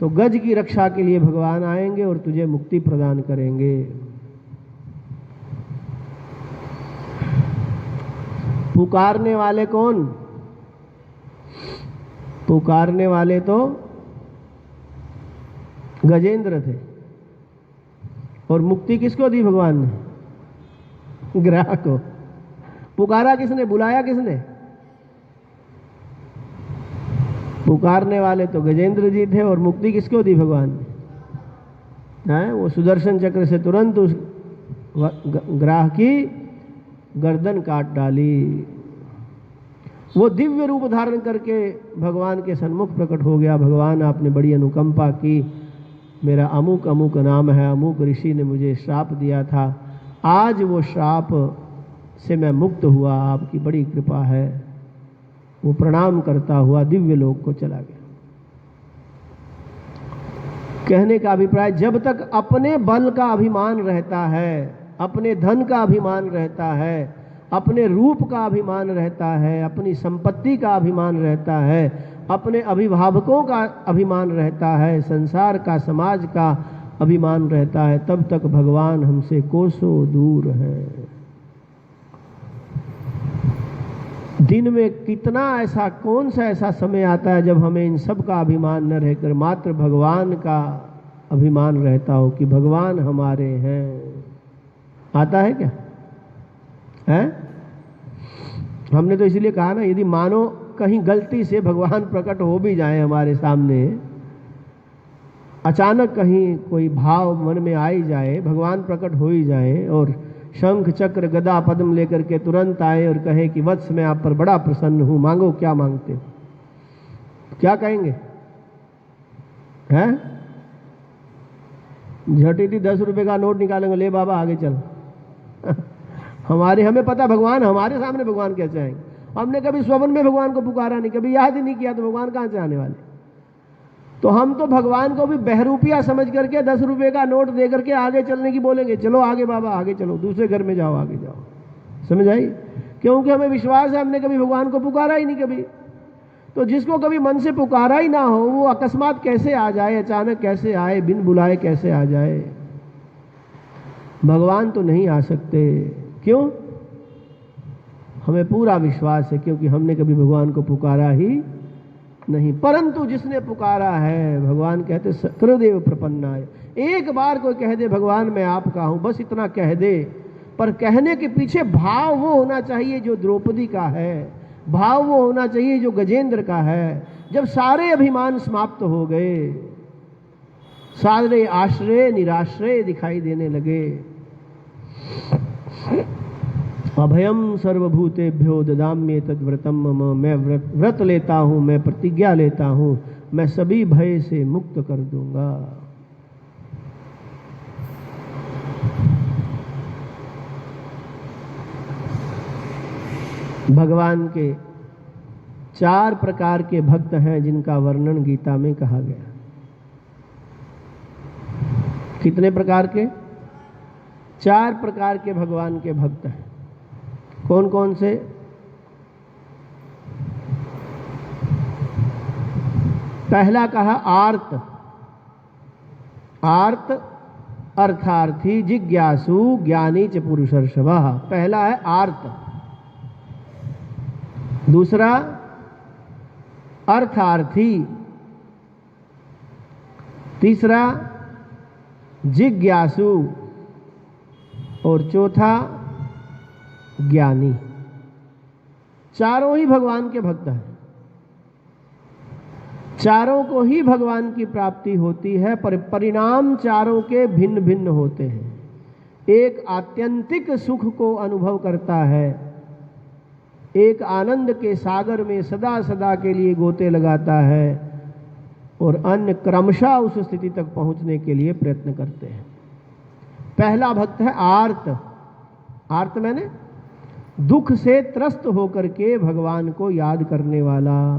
A: तो गज की रक्षा के लिए भगवान आएंगे और तुझे मुक्ति प्रदान करेंगे। पुकारने वाले कौन? पुकारने वाले तो गजेंद्र थे। और मुक्ति किसको दी भगवान ने? ग्राह को। पुकारा किसने? बुलाया किसने? पुकारने वाले तो गजेंद्र जी थे और मुक्ति किसको दी भगवान ने? वो सुदर्शन चक्र से तुरंत उस ग्राह की गर्दन काट डाली। वो दिव्य रूप धारण करके भगवान के सन्मुख प्रकट हो गया। भगवान, आपने बड़ी अनुकंपा की, मेरा अमुक अमुक नाम है, अमुक ऋषि ने मुझे श्राप दिया था, आज वो श्राप से मैं मुक्त हुआ, आपकी बड़ी कृपा है। वो प्रणाम करता हुआ दिव्य लोक को चला गया। कहने का अभिप्राय, जब तक अपने बल का अभिमान रहता है, अपने धन का अभिमान रहता है, अपने रूप का अभिमान रहता है, अपनी संपत्ति का अभिमान रहता है, अपने अभिभावकों का अभिमान रहता है, संसार का, समाज का अभिमान रहता है, तब तक भगवान हमसे कोसों दूर है। दिन में कितना ऐसा, कौन सा ऐसा समय आता है जब हमें इन सब का अभिमान न रहकर मात्र भगवान का अभिमान रहता हो कि भगवान हमारे हैं? आता है क्या? है? हमने तो इसलिए कहा ना, यदि मानो कहीं गलती से भगवान प्रकट हो भी जाए हमारे सामने, अचानक कहीं कोई भाव मन में आ ही जाए, भगवान प्रकट हो ही जाए और शंख चक्र गदा पद्म लेकर के तुरंत आए और कहे कि वत्स मैं आप पर बड़ा प्रसन्न हूं, मांगो क्या मांगते हो, क्या कहेंगे? हैं? झटीटी 10 रुपए का नोट निकालेंगे, ले बाबा आगे चल। हमें पता भगवान हमारे सामने भगवान कैसे आएंगे। हमने कभी स्वप्न में भगवान को पुकारा नहीं, कभी याद ही नहीं किया, तो भगवान कहां से आने वाले? तो हम तो भगवान को भी बहरूपिया समझ करके 10 रुपए का नोट दे करके आगे चलने की बोलेंगे, चलो आगे बाबा आगे चलो, दूसरे घर में जाओ, आगे जाओ। समझ आई? क्योंकि हमें विश्वास है, हमने कभी भगवान को पुकारा ही नहीं कभी। तो जिसको कभी मन से पुकारा ही ना हो, वो अकस्मात कैसे आ जाए, अचानक कैसे आए, बिन बुलाए कैसे आ जाए? भगवान तो नहीं आ सकते। क्यों? हमें पूरा विश्वास है, क्योंकि हमने कभी भगवान को पुकारा ही नहीं। परंतु जिसने पुकारा है, भगवान कहते कृदेव प्रपन्नाय, एक बार कोई कह दे भगवान मैं आपका हूं, बस इतना कह दे, पर कहने के पीछे भाव वो होना चाहिए जो द्रौपदी का है, भाव वो होना चाहिए जो गजेंद्र का है। जब सारे अभिमान समाप्त हो गए, सारे आश्रय निराश्रय दिखाई देने लगे, अभयम सर्वभूतेभ्यो ददाम्ये तद्व्रतम मम, मैं व्रत लेता हूं, मैं प्रतिज्ञा लेता हूं, मैं सभी भय से मुक्त कर दूंगा। भगवान के 4 प्रकार के भक्त हैं जिनका वर्णन गीता में कहा गया। कितने प्रकार के? 4 प्रकार के भगवान के भक्त हैं। कौन कौन से? पहला कहा आर्त। आर्त अर्थार्थी जिज्ञासु ज्ञानी च पुरुषर्षभः। पहला है आर्त। दूसरा अर्थार्थी। तीसरा जिज्ञासु। और चौथा ज्ञानी। चारों ही भगवान के भक्त हैं। चारों को ही भगवान की प्राप्ति होती है, पर परिणाम चारों के भिन्न भिन्न होते हैं। एक आत्यंतिक सुख को अनुभव करता है, एक आनंद के सागर में सदा सदा के लिए गोते लगाता है, और अन्य क्रमशः उस स्थिति तक पहुंचने के लिए प्रयत्न करते हैं। पहला भक्त है आर्त। आर्त मैंने दुख से त्रस्त होकर के भगवान को याद करने वाला,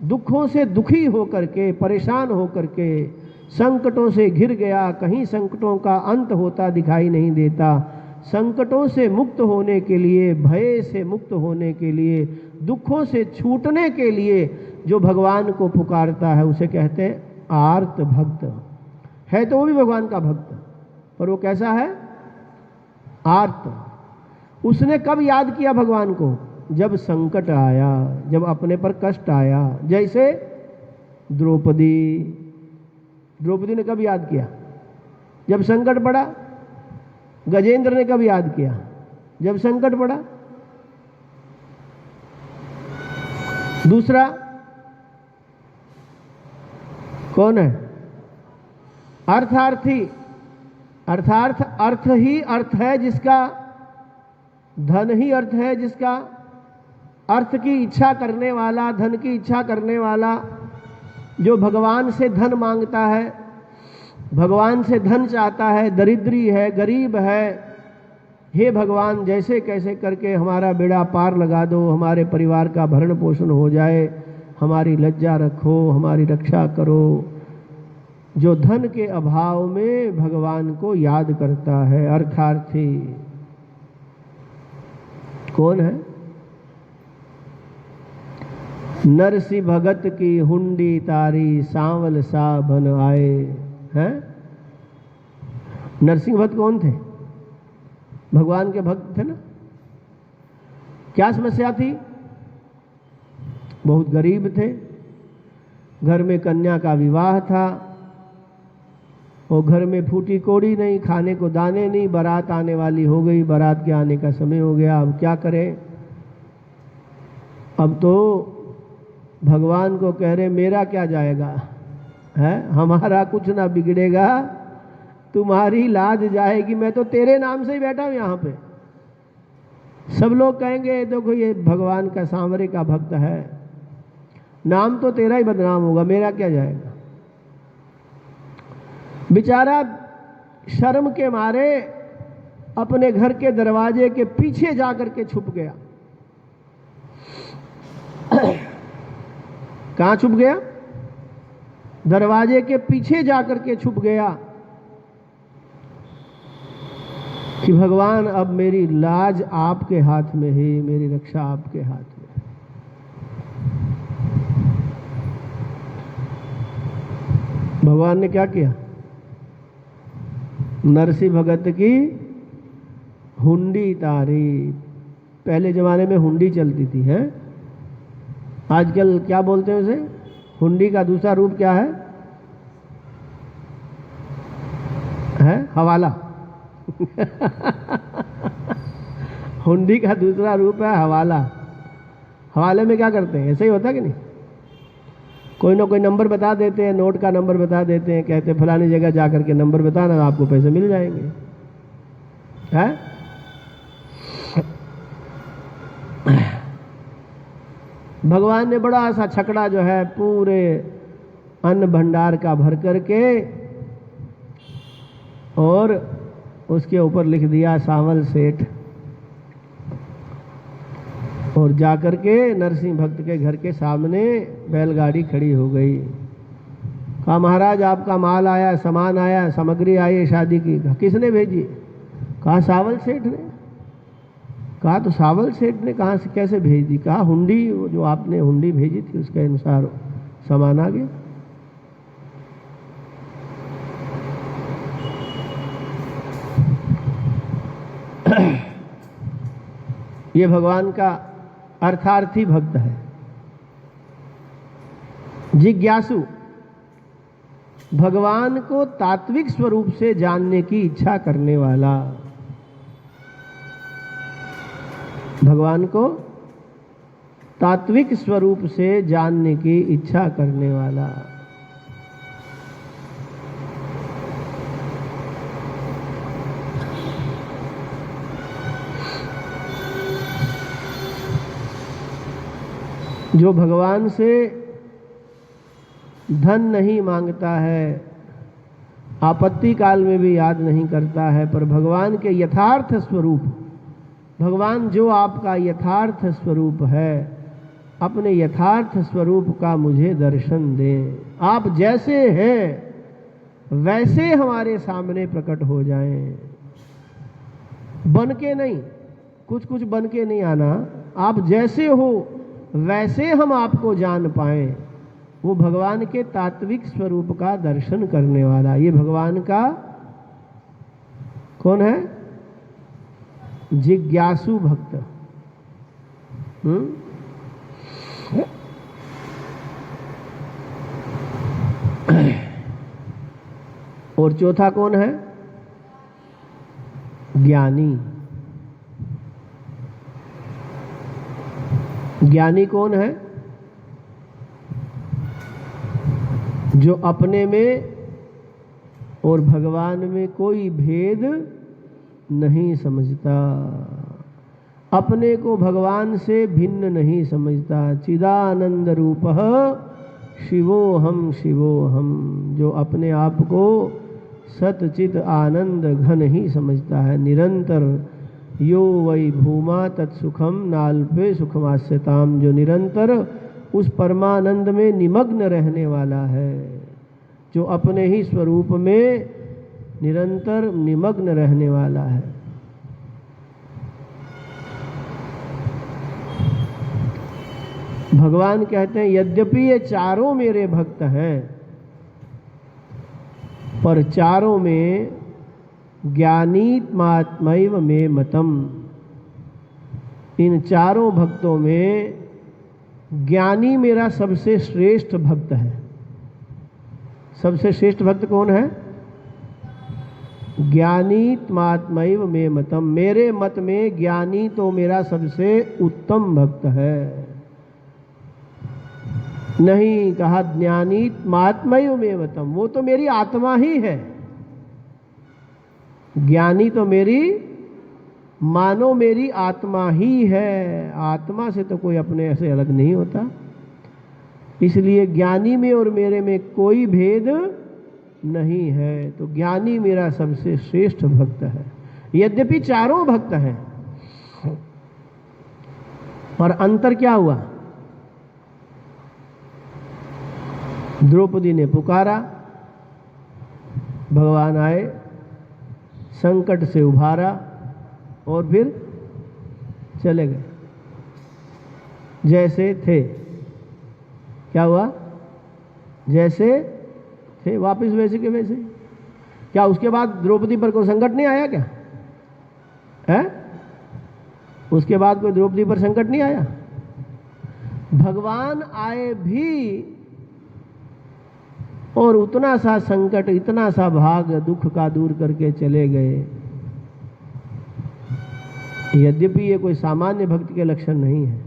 A: दुखों से दुखी होकर के, परेशान होकर के, संकटों से घिर गया, कहीं संकटों का अंत होता दिखाई नहीं देता, संकटों से मुक्त होने के लिए, भय से मुक्त होने के लिए, दुखों से छूटने के लिए जो भगवान को पुकारता है उसे कहते हैं आर्त भक्त। है तो वो भी भगवान का भक्त, पर वो कैसा है? आर्त। उसने कब याद किया भगवान को? जब संकट आया, जब अपने पर कष्ट आया। जैसे द्रौपदी ने कब याद किया? जब संकट पड़ा। गजेंद्र ने कब याद किया? जब संकट पड़ा। दूसरा कौन है? अर्थार्थी। अर्थार्थ, अर्थ ही अर्थ है जिसका, धन ही अर्थ है जिसका, अर्थ की इच्छा करने वाला, धन की इच्छा करने वाला, जो भगवान से धन मांगता है, भगवान से धन चाहता है, दरिद्री है, गरीब है, हे भगवान जैसे कैसे करके हमारा बेड़ा पार लगा दो, हमारे परिवार का भरण पोषण हो जाए, हमारी लज्जा रखो, हमारी रक्षा करो। जो धन के अभाव में भगवान को याद करता है, अर्थार्थी। कौन है? नरसी भगत की हुंडी तारी, सांवल सा बन आए। हैं? नरसिंह भक्त कौन थे? भगवान के भक्त थे ना। क्या समस्या थी? बहुत गरीब थे, घर में कन्या का विवाह था, और घर में फूटी कोड़ी नहीं, खाने को दाने नहीं, बारात आने वाली हो गई, बारात के आने का समय हो गया, अब क्या करें? अब तो भगवान को कह रहे मेरा क्या जाएगा है, हमारा कुछ ना बिगड़ेगा, तुम्हारी लाज जाएगी, मैं तो तेरे नाम से ही बैठा हूं यहाँ पे। सब लोग कहेंगे देखो ये भगवान का सांवरे का भक्त है, नाम तो तेरा ही बदनाम होगा, मेरा क्या जाएगा। बेचारा शर्म के मारे अपने घर के दरवाजे के पीछे जाकर के छुप गया। कहां छुप गया? दरवाजे के पीछे जाकर के छुप गया कि भगवान अब मेरी लाज आपके हाथ में है, मेरी रक्षा आपके हाथ में है। भगवान ने क्या किया? नरसिंह भगत की हुंडी तारी। पहले जमाने में हुंडी चलती थी, है? आजकल क्या बोलते हैं उसे? हुंडी का दूसरा रूप क्या है? हवाला। हुंडी का दूसरा रूप है हवाला। हवाले में क्या करते हैं? ऐसे ही होता कि नहीं? कोई ना कोई नंबर बता देते हैं, नोट का नंबर बता देते हैं, कहते हैं फलानी जगह जाकर के नंबर बताना, आपको पैसे मिल जाएंगे। है? भगवान ने बड़ा सा छकड़ा जो है पूरे अन्न भंडार का भर करके और उसके ऊपर लिख दिया सांवल सेठ, और जाकर के नरसिंह भक्त के घर के सामने बैलगाड़ी खड़ी हो गई। कहा महाराज आपका माल आया, सामान आया, सामग्री आई है शादी की। किसने भेजी? कहा सावल सेठ ने। कहा तो सावल सेठ ने कहाँ से कैसे भेज दी? कहा हुंडी, जो आपने हुंडी भेजी थी उसके अनुसार सामान आ गया। ये भगवान का अर्थार्थी भक्त है, जिज्ञासु, भगवान को तात्विक स्वरूप से जानने की इच्छा करने वाला, भगवान को तात्विक स्वरूप से जानने की इच्छा करने वाला। जो भगवान से धन नहीं मांगता है, आपत्ति काल में भी याद नहीं करता है, पर भगवान के यथार्थ स्वरूप, भगवान जो आपका यथार्थ स्वरूप है, अपने यथार्थ स्वरूप का मुझे दर्शन दें। आप जैसे हैं वैसे हमारे सामने प्रकट हो जाएं, बन के नहीं, कुछ कुछ बन के नहीं आना। आप जैसे हो वैसे हम आपको जान पाए, वो भगवान के तात्विक स्वरूप का दर्शन करने वाला। ये भगवान का कौन है? जिज्ञासु भक्त। और चौथा कौन है? ज्ञानी। ज्ञानी कौन है? जो अपने में और भगवान में कोई भेद नहीं समझता, अपने को भगवान से भिन्न नहीं समझता। चिदानंद रूपः शिवोहम शिवोहम, जो अपने आप को सतचित आनंद घन ही समझता है। निरंतर यो वै भूमा तत्सुखम नाल्पे सुखमास्यताम, जो निरंतर उस परमानंद में निमग्न रहने वाला है, जो अपने ही स्वरूप में निरंतर निमग्न रहने वाला है। भगवान कहते हैं यद्यपि ये चारों मेरे भक्त हैं, पर चारों में ज्ञानीत्मात्मैव मे मतम, इन चारों भक्तों में ज्ञानी मेरा सबसे श्रेष्ठ भक्त है। सबसे श्रेष्ठ भक्त कौन है? ज्ञानीत्मात्मैव मे मतम, मेरे मत में ज्ञानी तो मेरा सबसे उत्तम भक्त है। नहीं कहा ज्ञानीत्मात्मैव मे मतम, वो तो मेरी आत्मा ही है। ज्ञानी तो मेरी, मानो मेरी आत्मा ही है। आत्मा से तो कोई अपने से अलग नहीं होता, इसलिए ज्ञानी में और मेरे में कोई भेद नहीं है। तो ज्ञानी मेरा सबसे श्रेष्ठ भक्त है, यद्यपि चारों भक्त हैं। और अंतर क्या हुआ? द्रौपदी ने पुकारा, भगवान आए, संकट से उभारा और फिर चले गए जैसे थे। क्या हुआ? जैसे थे वापस वैसे के वैसे। क्या उसके बाद द्रौपदी पर कोई संकट नहीं आया क्या? है? उसके बाद कोई द्रौपदी पर संकट नहीं आया? भगवान आए भी और उतना सा संकट, इतना सा भाग दुख का दूर करके चले गए। यद्यपि ये कोई सामान्य भक्त के लक्षण नहीं है।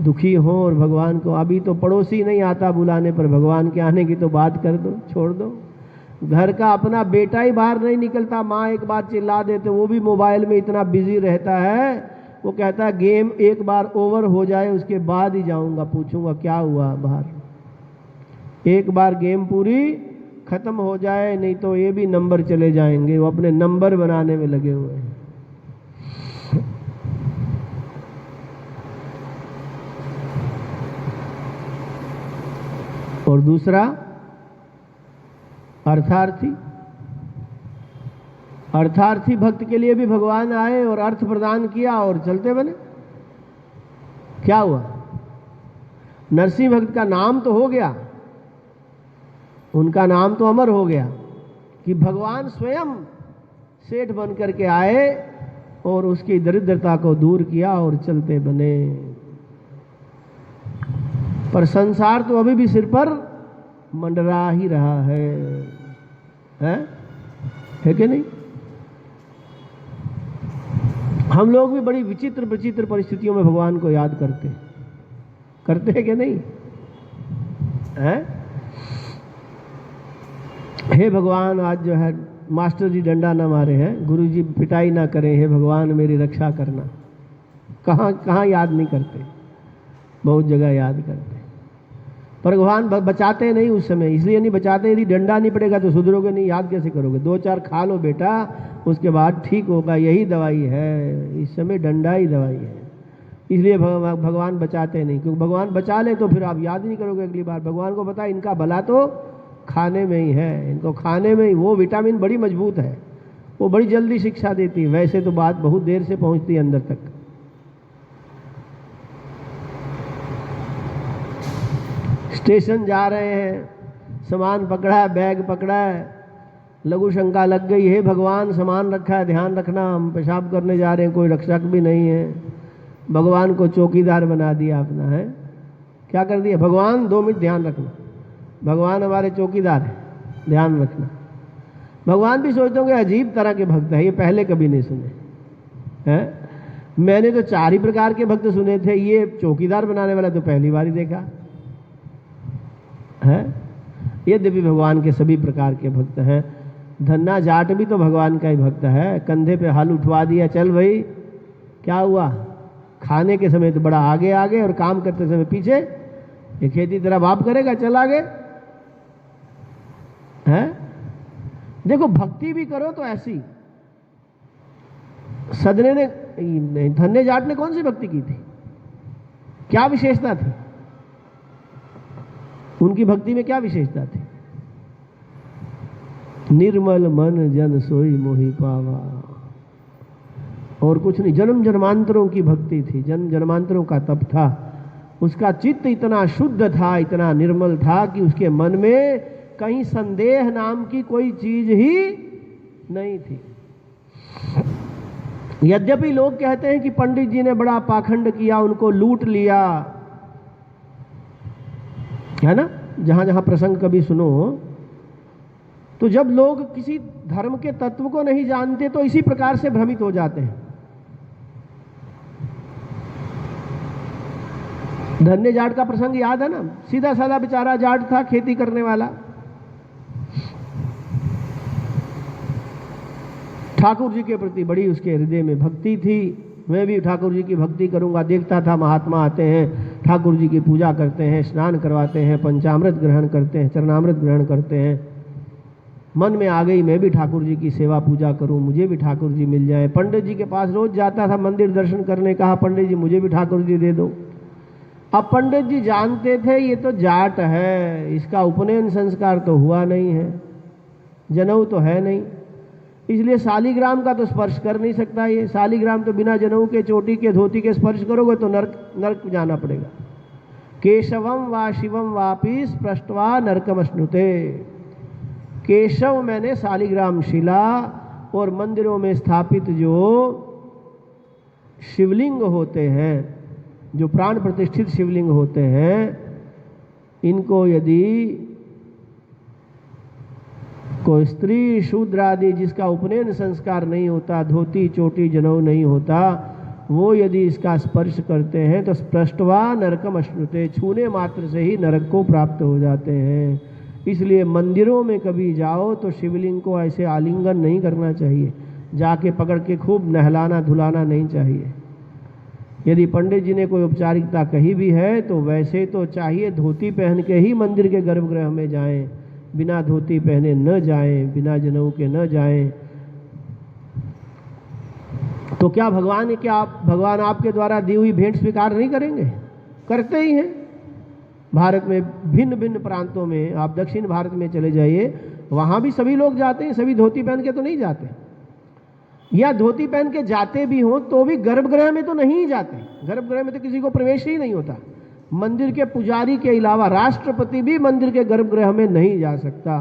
A: दुखी हो और भगवान को, अभी तो पड़ोसी नहीं आता बुलाने पर, भगवान के आने की तो बात कर दो, छोड़ दो। घर का अपना बेटा ही बाहर नहीं निकलता, माँ एक बार चिल्ला देते, वो भी मोबाइल में इतना बिजी रहता है। वो कहता है गेम एक बार ओवर हो जाए उसके बाद ही जाऊंगा, पूछूंगा क्या हुआ बाहर। एक बार गेम पूरी खत्म हो जाए, नहीं तो ये भी नंबर चले जाएंगे। वो अपने नंबर बनाने में लगे हुए हैं। और दूसरा अर्थार्थी। अर्थार्थी भक्त के लिए भी भगवान आए और अर्थ प्रदान किया और चलते बने। क्या हुआ? नरसिंह भक्त का नाम तो हो गया, उनका नाम तो अमर हो गया कि भगवान स्वयं सेठ बन करके आए और उसकी दरिद्रता को दूर किया और चलते बने। पर संसार तो अभी भी सिर पर मंडरा ही रहा है कि नहीं? हम लोग भी बड़ी विचित्र विचित्र परिस्थितियों में भगवान को याद करते हैं कि नहीं? हे भगवान, आज जो है मास्टर जी डंडा ना मारे हैं, गुरु जी पिटाई ना करें, हे भगवान मेरी रक्षा करना। कहाँ याद नहीं करते? बहुत जगह याद करते, पर भगवान बचाते नहीं उस समय। इसलिए नहीं बचाते, यदि डंडा नहीं पड़ेगा तो सुधरोगे नहीं, याद कैसे करोगे? 2-4 खा लो बेटा, उसके बाद ठीक होगा, यही दवाई है। इस समय डंडा ही दवाई है, इसलिए भगवान बचाते नहीं। क्योंकि भगवान बचा ले तो फिर आप याद नहीं करोगे अगली बार। भगवान को पता है इनका भला तो खाने में ही है, इनको खाने में ही, वो विटामिन बड़ी मजबूत है, वो बड़ी जल्दी शिक्षा देती है। वैसे तो बात बहुत देर से पहुंचती है अंदर तक। स्टेशन जा रहे हैं, सामान पकड़ा है, बैग पकड़ा है, लघु शंका लग गई, हे भगवान सामान रखा है, ध्यान रखना, हम पेशाब करने जा रहे हैं, कोई रक्षक भी नहीं है। भगवान को चौकीदार बना दिया अपना, है क्या कर दिया, भगवान 2 मिनट ध्यान रखना, भगवान हमारे चौकीदार है, ध्यान रखना। भगवान भी सोचते होंगे अजीब तरह के भक्त है, ये पहले कभी नहीं सुने हैं, मैंने तो 4 ही प्रकार के भक्त सुने थे, ये चौकीदार बनाने वाला तो पहली बार ही देखा है। यद्यपि भगवान के सभी प्रकार के भक्त हैं। धन्ना जाट भी तो भगवान का ही भक्त है, कंधे पे हल उठवा दिया, चल भाई, क्या हुआ, खाने के समय तो बड़ा आगे आगे और काम करते समय पीछे, ये खेती तेरा बाप करेगा, चल आगे, है। देखो भक्ति भी करो तो ऐसी, सदने ने, धन्य जाट ने कौन सी भक्ति की थी, क्या विशेषता थी उनकी भक्ति में, क्या विशेषता थी, निर्मल मन जन सोई मोहि पावा, और कुछ नहीं, जन्म जन्मांतरों की भक्ति थी, जन्म जन्मांतरों का तप था, उसका चित्त इतना शुद्ध था, इतना निर्मल था कि उसके मन में कहीं संदेह नाम की कोई चीज ही नहीं थी। यद्यपि लोग कहते हैं कि पंडित जी ने बड़ा पाखंड किया, उनको लूट लिया, है ना, जहां जहां प्रसंग कभी सुनो, तो जब लोग किसी धर्म के तत्व को नहीं जानते तो इसी प्रकार से भ्रमित हो जाते हैं। धन्य जाट का प्रसंग याद है ना, सीधा साधा बेचारा जाट था, खेती करने वाला, ठाकुर जी के प्रति बड़ी उसके हृदय में भक्ति थी, मैं भी ठाकुर जी की भक्ति करूंगा, देखता था महात्मा आते हैं, ठाकुर जी की पूजा करते हैं, स्नान करवाते हैं, पंचामृत ग्रहण करते हैं, चरणामृत ग्रहण करते हैं, मन में आ गई मैं भी ठाकुर जी की सेवा पूजा करूं, मुझे भी ठाकुर जी मिल जाए। पंडित जी के पास रोज जाता था मंदिर दर्शन करने, कहा पंडित जी मुझे भी ठाकुर जी दे दो। अब पंडित जी जानते थे ये तो जाट है, इसका उपनयन संस्कार तो हुआ नहीं है, जनेऊ तो है नहीं, इसलिए शालिग्राम का तो स्पर्श कर नहीं सकता, ये शालिग्राम तो बिना जनेऊ के, चोटी के, धोती के स्पर्श करोगे तो नरक जाना पड़ेगा। केशवम वा शिवम वापि स्पृष्ट्वा नरकमश्नुते, केशव मैंने शालिग्राम शिला और मंदिरों में स्थापित जो शिवलिंग होते हैं, जो प्राण प्रतिष्ठित शिवलिंग होते हैं, इनको यदि कोई स्त्री शूद्र आदि जिसका उपनयन संस्कार नहीं होता, धोती चोटी जनेऊ नहीं होता, वो यदि इसका स्पर्श करते हैं तो स्पृष्ट्वा नरकम अश्नुते, छूने मात्र से ही नरक को प्राप्त हो जाते हैं। इसलिए मंदिरों में कभी जाओ तो शिवलिंग को ऐसे आलिंगन नहीं करना चाहिए, जाके पकड़ के खूब नहलाना धुलाना नहीं चाहिए। यदि पंडित जी ने कोई औपचारिकता कही भी है तो वैसे तो चाहिए धोती पहन के ही मंदिर के गर्भगृह में जाएं, बिना धोती पहने न जाएं, बिना जनेऊ के न जाएं। तो क्या भगवान आपके द्वारा दी हुई भेंट स्वीकार नहीं करेंगे? करते ही हैं। भारत में भिन्न भिन्न प्रांतों में, आप दक्षिण भारत में चले जाइए, वहां भी सभी लोग जाते हैं, सभी धोती पहन के तो नहीं जाते, या धोती पहन के जाते भी हों तो भी गर्भगृह में तो नहीं जाते। गर्भगृह में तो किसी को प्रवेश ही नहीं होता। मंदिर के पुजारी के अलावा राष्ट्रपति भी मंदिर के गर्भगृह में नहीं जा सकता।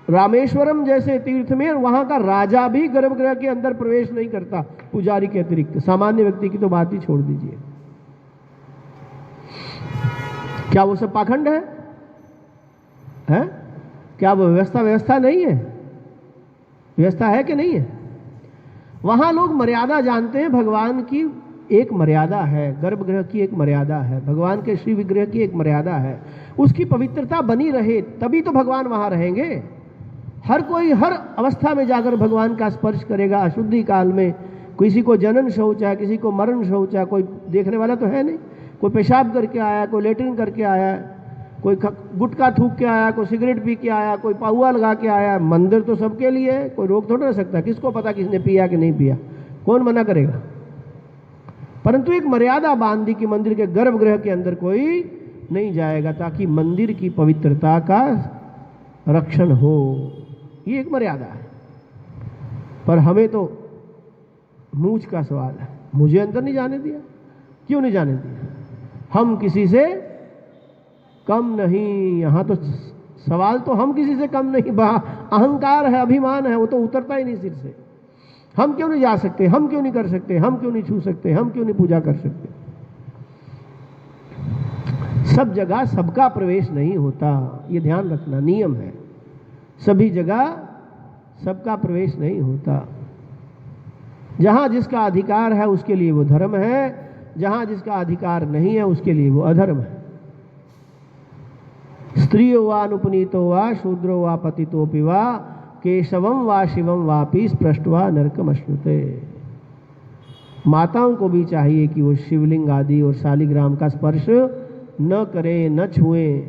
A: रामेश्वरम जैसे तीर्थ में वहां का राजा भी गर्भगृह के अंदर प्रवेश नहीं करता पुजारी के अतिरिक्त। सामान्य व्यक्ति की तो बात ही छोड़ दीजिए। क्या वो सब पाखंड है? क्या वो व्यवस्था नहीं है? व्यवस्था है कि नहीं है? वहां लोग मर्यादा जानते हैं। भगवान की एक मर्यादा है, गर्भगृह की एक मर्यादा है, भगवान के श्री विग्रह की एक मर्यादा है। उसकी पवित्रता बनी रहे तभी तो भगवान वहां रहेंगे। हर कोई हर अवस्था में जाकर भगवान का स्पर्श करेगा। अशुद्धि काल में किसी को जनन शौच है, किसी को मरण शौच है, कोई देखने वाला तो है नहीं। कोई पेशाब करके आया, कोई लेटरिन करके आया, कोई गुटखा थूक के आया, कोई सिगरेट पी के आया, कोई पाहुआ लगा के आया। मंदिर तो सबके लिए है, कोई रोक थोड़ा ना सकता। किसको पता किसने पिया कि नहीं पिया? कौन मना करेगा? परंतु एक मर्यादा बांध दी कि मंदिर के गर्भगृह के अंदर कोई नहीं जाएगा, ताकि मंदिर की पवित्रता का रक्षण हो। ये एक मर्यादा है। पर हमें तो मूछ का सवाल है, मुझे अंदर नहीं जाने दिया। क्यों नहीं जाने दिया? हम किसी से कम नहीं। यहाँ तो सवाल तो हम किसी से कम नहीं, अहंकार है, अभिमान है, वो तो उतरता ही नहीं सिर से। हम क्यों नहीं जा सकते, हम क्यों नहीं कर सकते, हम क्यों नहीं छू सकते, हम क्यों नहीं पूजा कर सकते। सब जगह सबका प्रवेश नहीं होता, ये ध्यान रखना, नियम है। सभी जगह सबका प्रवेश नहीं होता। जहां जिसका अधिकार है उसके लिए वो धर्म है, जहां जिसका अधिकार नहीं है उसके लिए वो अधर्म है। स्त्रियो वा अनुपनीतो वा शूद्रो वा पतितोपि वा केशवम वा शिवम वापि स्पृष्ट्वा नरकमश्नुते। माताओं को भी चाहिए कि वो शिवलिंग आदि और शालिग्राम का स्पर्श न करें, न छुएं।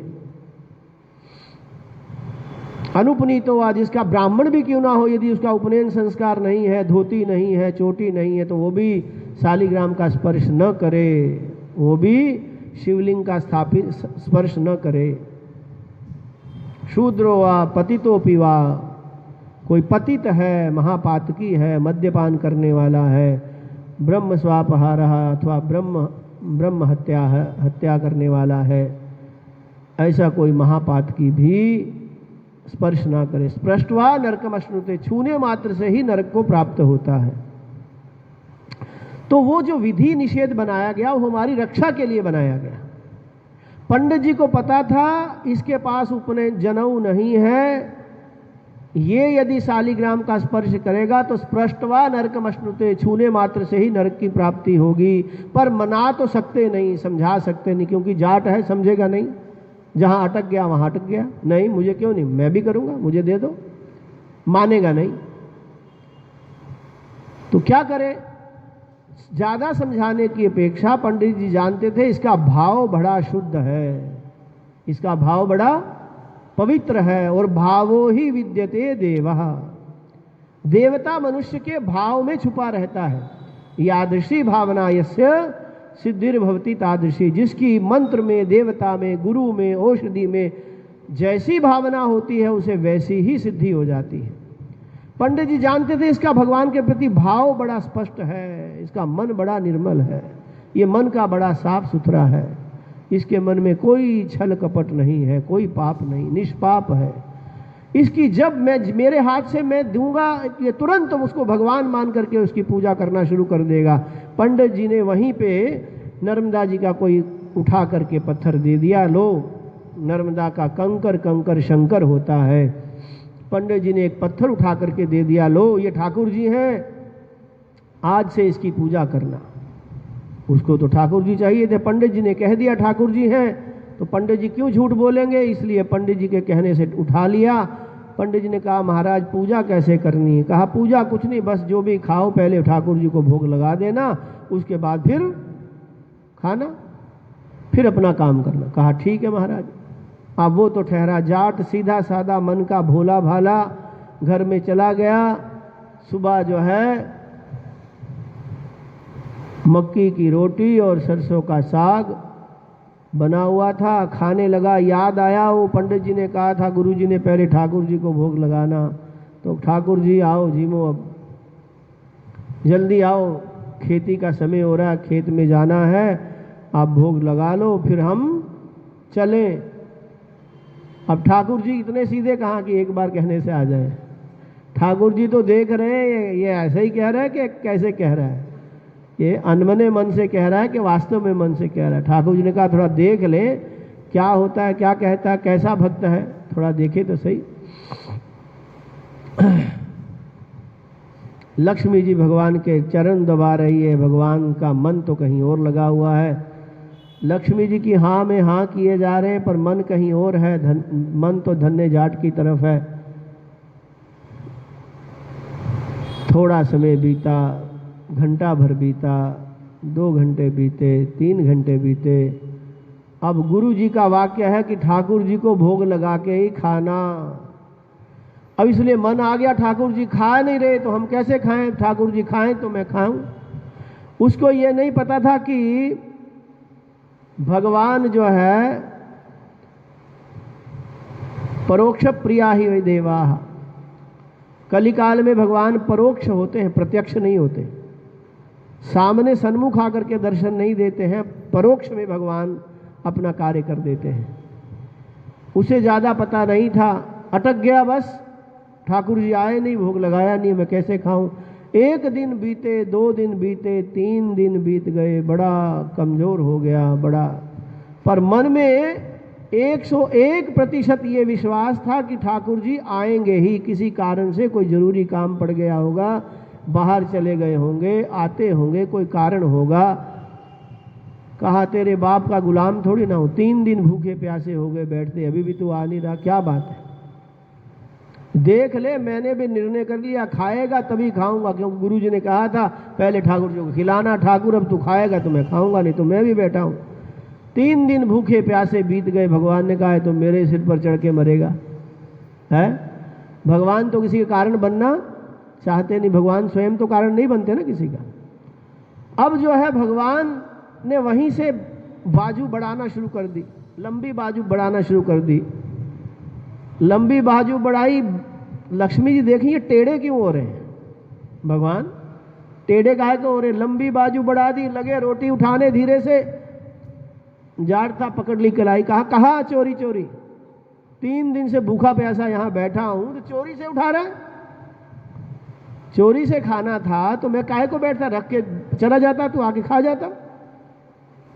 A: अनुपनीतो वा, जिसका ब्राह्मण भी क्यों ना हो, यदि उसका उपनयन संस्कार नहीं है, धोती नहीं है, चोटी नहीं है, तो वो भी शालिग्राम का स्पर्श न करे, वो भी शिवलिंग का स्थापित स्पर्श न करे। शूद्रो वा पतितोपि वा, कोई पतित है, महापातकी है, मद्यपान करने वाला है, ब्रह्म स्वापहारः अथवा ब्रह्म हत्या करने वाला है, ऐसा कोई महापातकी भी स्पर्श ना करे। स्पृष्ट्वा नरकमश्नुते, छूने मात्र से ही नरक को प्राप्त होता है। तो वो जो विधि निषेध बनाया गया वो हमारी रक्षा के लिए बनाया गया। पंडित जी को पता था इसके पास उपनयन जनेऊ नहीं है, ये यदि शालिग्राम का स्पर्श करेगा तो स्पृष्ट्वा नरकमश्नुते, छूने मात्र से ही नरक की प्राप्ति होगी। पर मना तो सकते नहीं, समझा सकते नहीं, क्योंकि जाट है, समझेगा नहीं। जहां अटक गया वहां अटक गया, नहीं मुझे क्यों नहीं, मैं भी करूंगा, मुझे दे दो, मानेगा नहीं। तो क्या करे, ज्यादा समझाने की अपेक्षा पंडित जी जानते थे इसका भाव बड़ा शुद्ध है, इसका भाव बड़ा पवित्र है। और भावो ही विद्यते देवः, देवता मनुष्य के भाव में छुपा रहता है। यादृशी भावना यस्य सिद्धिर्भवति तादृशी, जिसकी मंत्र में, देवता में, गुरु में, औषधि में जैसी भावना होती है उसे वैसी ही सिद्धि हो जाती है। पंडित जी जानते थे इसका भगवान के प्रति भाव बड़ा स्पष्ट है, इसका मन बड़ा निर्मल है, ये मन का बड़ा साफ सुथरा है, इसके मन में कोई छल कपट नहीं है, कोई पाप नहीं, निष्पाप है। इसकी जब मेरे हाथ से मैं दूंगा, ये तुरंत उसको भगवान मान करके उसकी पूजा करना शुरू कर देगा। पंडित जी ने वहीं पे नर्मदा जी का कोई उठा करके पत्थर दे दिया, लो नर्मदा का कंकर कंकर शंकर होता है। पंडित जी ने एक पत्थर उठा करके दे दिया, लो ये ठाकुर जी हैं, आज से इसकी पूजा करना। उसको तो ठाकुर जी चाहिए थे, पंडित जी ने कह दिया ठाकुर जी हैं, तो पंडित जी क्यों झूठ बोलेंगे, इसलिए पंडित जी के कहने से उठा लिया। पंडित जी ने कहा महाराज पूजा कैसे करनी है? कहा पूजा कुछ नहीं, बस जो भी खाओ पहले ठाकुर जी को भोग लगा देना, उसके बाद फिर खाना, फिर अपना काम करना। कहा ठीक है महाराज। अब वो तो ठहरा जाट, सीधा साधा मन का भोला भाला, घर में चला गया। सुबह जो है मक्की की रोटी और सरसों का साग बना हुआ था, खाने लगा। याद आया वो पंडित जी ने कहा था गुरु जी ने पहले ठाकुर जी को भोग लगाना, तो ठाकुर जी आओ जीमो, अब जल्दी आओ, खेती का समय हो रहा है, खेत में जाना है, आप भोग लगा लो फिर हम चलें। अब ठाकुर जी इतने सीधे कहाँ कि एक बार कहने से आ जाए। ठाकुर जी तो देख रहे हैं ये ऐसे ही कह रहा है कि कैसे कह रहा है, ये अनमने मन से कह रहा है कि वास्तव में मन से कह रहा है। ठाकुर जी ने कहा थोड़ा देख ले क्या होता है, क्या कहता है, कैसा भक्त है, थोड़ा देखे तो सही। लक्ष्मी जी भगवान के चरण दबा रही है, भगवान का मन तो कहीं और लगा हुआ है। लक्ष्मी जी की हाँ में हाँ किए जा रहे हैं पर मन कहीं और है, मन तो धन्य जाट की तरफ है। थोड़ा समय बीता, घंटा भर बीता, 2 घंटे बीते, 3 घंटे बीते। अब गुरु जी का वाक्य है कि ठाकुर जी को भोग लगा के ही खाना। अब इसलिए मन आ गया ठाकुर जी खा नहीं रहे तो हम कैसे खाएं, ठाकुर जी खाएं तो मैं खाऊं। उसको ये नहीं पता था कि भगवान जो है परोक्ष प्रिया ही वै देवा। कलिकाल में भगवान परोक्ष होते हैं, प्रत्यक्ष नहीं होते। सामने सन्मुख आकर के दर्शन नहीं देते हैं, परोक्ष में भगवान अपना कार्य कर देते हैं। उसे ज़्यादा पता नहीं था, अटक गया बस। ठाकुर जी आए नहीं, भोग लगाया नहीं, मैं कैसे खाऊं। 1 दिन बीते, 2 दिन बीते, 3 दिन बीत गए, बड़ा कमज़ोर हो गया, बड़ा। पर मन में 101% ये विश्वास था कि ठाकुर जी आएंगे ही, किसी कारण से कोई ज़रूरी काम पड़ गया होगा, बाहर चले गए होंगे, आते होंगे, कोई कारण होगा। कहा तेरे बाप का गुलाम थोड़ी ना हो, 3 दिन भूखे प्यासे हो गए बैठते, अभी भी तू आ नहीं रहा, क्या बात है। देख ले, मैंने भी निर्णय कर लिया, खाएगा तभी खाऊंगा, क्योंकि गुरु जी ने कहा था पहले ठाकुर जी को खिलाना। ठाकुर अब तू खाएगा तो मैं खाऊंगा, नहीं तो मैं भी बैठा हूं। 3 दिन भूखे प्यासे बीत गए। भगवान ने कहा तो मेरे सिर पर चढ़ के मरेगा है। भगवान तो किसी का कारण बनना चाहते नहीं, भगवान स्वयं तो कारण नहीं बनते ना किसी का। अब जो है भगवान ने वहीं से बाजू बढ़ाना शुरू कर दी, लंबी बाजू बढ़ाना शुरू कर दी। लंबी बाजू बढ़ाई, लक्ष्मी जी देखिए टेढ़े क्यों हो रहे हैं, भगवान टेढ़े काहे को हो रहे। लंबी बाजू बढ़ा दी, लगे रोटी उठाने, धीरे से जाड़ था, पकड़ ली कलाई, कहा चोरी चोरी, 3 दिन से भूखा प्यासा यहां बैठा हूं तो चोरी से उठा रहा है। चोरी से खाना था तो मैं काहे को बैठता, रख के चला जाता, तू आके खा जाता।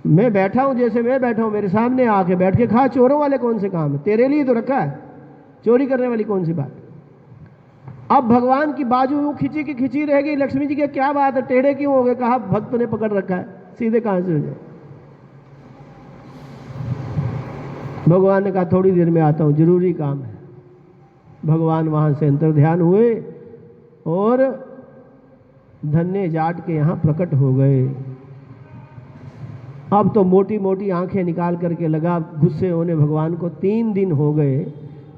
A: मैं बैठा हूं, जैसे मैं बैठा हूं, मेरे सामने आके बैठ के खा। चोरों वाले कौन से काम है, तेरे लिए तो रखा है, चोरी करने वाली कौन सी बात। अब भगवान की बाजू यूं खिंची की खिंची रह गई। लक्ष्मी जी के क्या बात है, टेढ़े क्यों हो गए, कहा भक्त ने पकड़ रखा है, सीधे कहां से हो जाए। भगवान ने कहा थोड़ी देर में आता हूं, जरूरी काम है। भगवान वहां से अंतर्ध्यान हुए और धन्य जाट के यहां प्रकट हो गए। अब तो मोटी मोटी आंखें निकाल करके लगा गुस्से होने भगवान को। 3 दिन हो गए,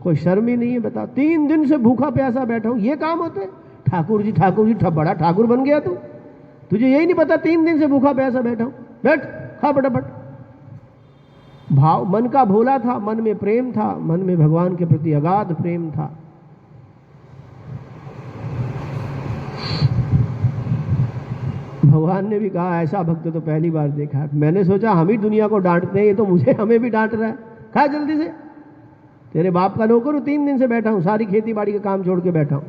A: कोई शर्म ही नहीं है, बताओ। 3 दिन से भूखा प्यासा बैठा हूं, ये काम होते हैं। ठाकुर जी बड़ा ठाकुर बन गया तू, तुझे यही नहीं पता 3 दिन से भूखा प्यासा बैठा हूं, बैठ खा फटाफट। भाव मन का भोला था, मन में प्रेम था, मन में भगवान के प्रति अगाध प्रेम था। भगवान ने भी कहा ऐसा भक्त तो पहली बार देखा। मैंने सोचा हम ही दुनिया को डांटते हैं, ये तो हमें भी डांट रहा है। खा जल्दी से, तेरे बाप का नौकर हूं, 3 दिन से बैठा हूं, सारी खेती बाड़ी का काम छोड़ के बैठा हूं।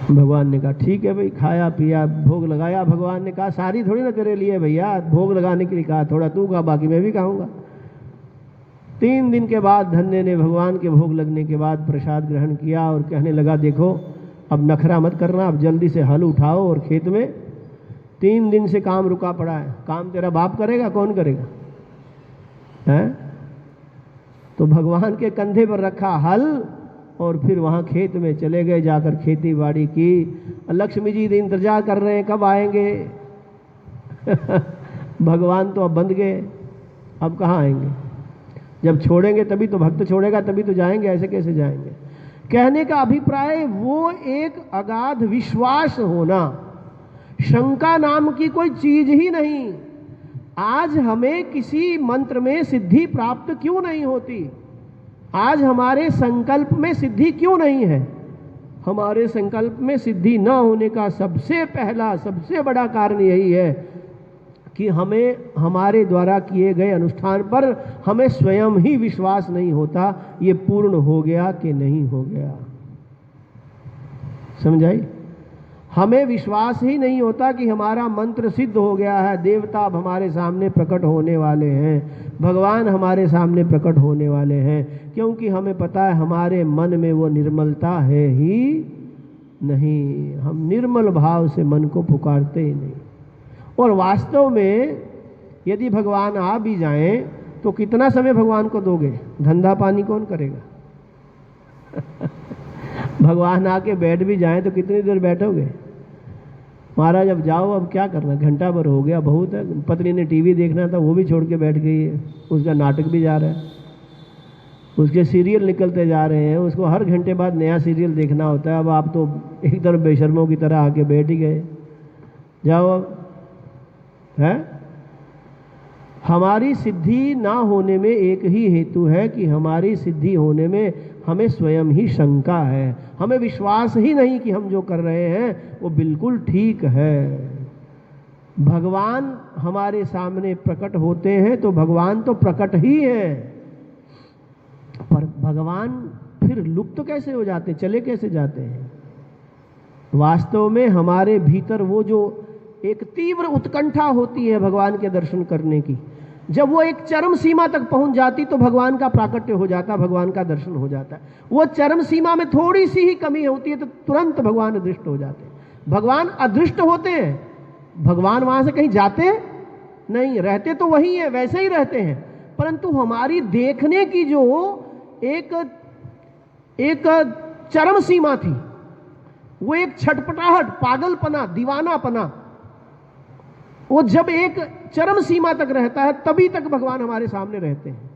A: भगवान ने कहा ठीक है भाई, खाया पिया, भोग लगाया। भगवान ने कहा सारी थोड़ी ना तेरे लिए भैया, भोग लगाने के लिए कहा, थोड़ा तू खा, बाकी मैं भी खाऊंगा। 3 दिन के बाद धन्य ने भगवान के भोग लगने के बाद प्रसाद ग्रहण किया और कहने लगा देखो अब नखरा मत करना, अब जल्दी से हल उठाओ और खेत में। 3 दिन से काम रुका पड़ा है, काम तेरा बाप करेगा, कौन करेगा है। तो भगवान के कंधे पर रखा हल और फिर वहां खेत में चले गए, जाकर खेती बाड़ी की। लक्ष्मी जी इंतजार कर रहे हैं कब आएंगे। भगवान तो अब बंध गए, अब कहाँ आएंगे। जब छोड़ेंगे तभी तो, भक्त छोड़ेगा तभी तो जाएंगे, ऐसे कैसे जाएंगे। कहने का अभिप्राय वो एक अगाध विश्वास होना, शंका नाम की कोई चीज ही नहीं। आज हमें किसी मंत्र में सिद्धि प्राप्त क्यों नहीं होती, आज हमारे संकल्प में सिद्धि क्यों नहीं है। हमारे संकल्प में सिद्धि न होने का सबसे पहला सबसे बड़ा कारण यही है कि हमें हमारे द्वारा किए गए अनुष्ठान पर हमें स्वयं ही विश्वास नहीं होता, ये पूर्ण हो गया कि नहीं हो गया। समझाई। हमें विश्वास ही नहीं होता कि हमारा मंत्र सिद्ध हो गया है, देवता अब हमारे सामने प्रकट होने वाले हैं, भगवान हमारे सामने प्रकट होने वाले हैं, क्योंकि हमें पता है हमारे मन में वो निर्मलता है ही नहीं। हम निर्मल भाव से मन को पुकारते ही नहीं। और वास्तव में यदि भगवान आ भी जाएं तो कितना समय भगवान को दोगे, धंधा पानी कौन करेगा। भगवान आके बैठ भी जाएं तो कितनी देर बैठोगे। महाराज अब जाओ, अब क्या करना, घंटा भर हो गया, बहुत है। पत्नी ने टीवी देखना था वो भी छोड़ के बैठ गई है, उसका नाटक भी जा रहा है, उसके सीरियल निकलते जा रहे हैं, उसको हर घंटे बाद नया सीरियल देखना होता है। अब आप तो एक तरफ बेशर्मों की तरह आके बैठ ही गए, जाओ अब है। हमारी सिद्धि ना होने में एक ही हेतु है कि हमारी सिद्धि होने में हमें स्वयं ही शंका है, हमें विश्वास ही नहीं कि हम जो कर रहे हैं वो बिल्कुल ठीक है। भगवान हमारे सामने प्रकट होते हैं तो भगवान तो प्रकट ही है, पर भगवान फिर लुप्त कैसे हो जाते हैं, चले कैसे जाते हैं? वास्तव में हमारे भीतर वो जो एक तीव्र उत्कंठा होती है भगवान के दर्शन करने की, जब वो एक चरम सीमा तक पहुंच जाती तो भगवान का प्राकट्य हो जाता, भगवान का दर्शन हो जाता है। वो चरम सीमा में थोड़ी सी ही कमी होती है तो तुरंत भगवान अदृष्ट हो जाते हैं। भगवान अदृष्ट होते हैं, भगवान वहां से कहीं जाते नहीं, रहते तो वही है, वैसे ही रहते हैं, परंतु हमारी देखने की जो एक चरम सीमा थी, वो एक छटपटाहट, पागलपना, दीवानापना, वो जब एक चरम सीमा तक रहता है तभी तक भगवान हमारे सामने रहते हैं।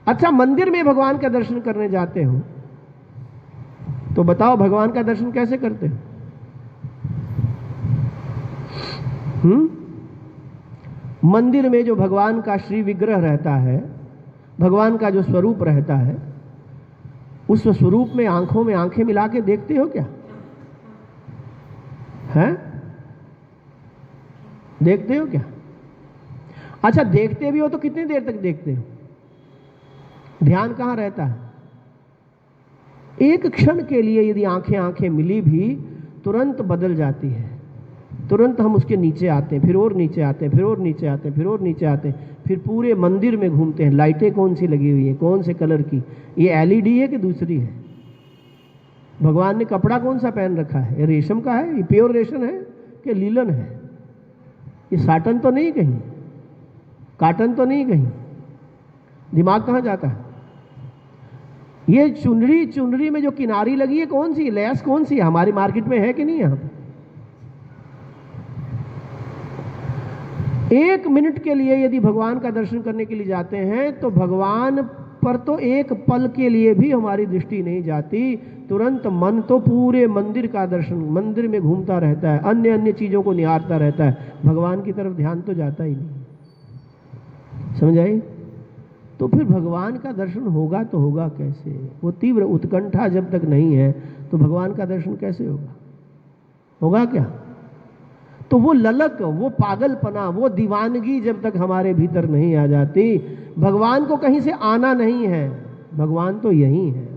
A: अच्छा, मंदिर में भगवान का दर्शन करने जाते हो तो बताओ भगवान का दर्शन कैसे करते हो? मंदिर में जो भगवान का श्री विग्रह रहता है, भगवान का जो स्वरूप रहता है, उस स्वरूप में आंखों में आंखें मिला के देखते हो क्या? हैं? देखते हो क्या? अच्छा, देखते भी हो तो कितनी देर तक देखते हो? ध्यान कहां रहता है? एक क्षण के लिए यदि आंखें मिली भी तुरंत बदल जाती है, तुरंत हम उसके नीचे आते हैं, फिर और नीचे आते हैं, फिर और नीचे आते हैं, फिर और नीचे आते हैं, फिर पूरे मंदिर में घूमते हैं। लाइटें कौन सी लगी हुई है, कौन से कलर की, ये एलईडी है कि दूसरी है? भगवान ने कपड़ा कौन सा पहन रखा है? ये रेशम का है, ये प्योर रेशम है कि लीलन है? ये साटन तो नहीं कहीं, काटन तो नहीं कहीं? दिमाग कहां जाता है? ये चुनरी में जो किनारी लगी है कौन सी, लेस कौन सी है? हमारी मार्केट में है कि नहीं? यहां पर एक मिनट के लिए यदि भगवान का दर्शन करने के लिए जाते हैं तो भगवान पर तो एक पल के लिए भी हमारी दृष्टि नहीं जाती, तुरंत मन तो पूरे मंदिर का दर्शन, मंदिर में घूमता रहता है, अन्य अन्य चीजों को निहारता रहता है, भगवान की तरफ ध्यान तो जाता ही नहीं। समझ आई? तो फिर भगवान का दर्शन होगा तो होगा कैसे? वो तीव्र उत्कंठा जब तक नहीं है तो भगवान का दर्शन कैसे होगा? होगा क्या? तो वो ललक, वो पागलपना, वो दीवानगी जब तक हमारे भीतर नहीं आ जाती, भगवान को कहीं से आना नहीं है, भगवान तो यही है,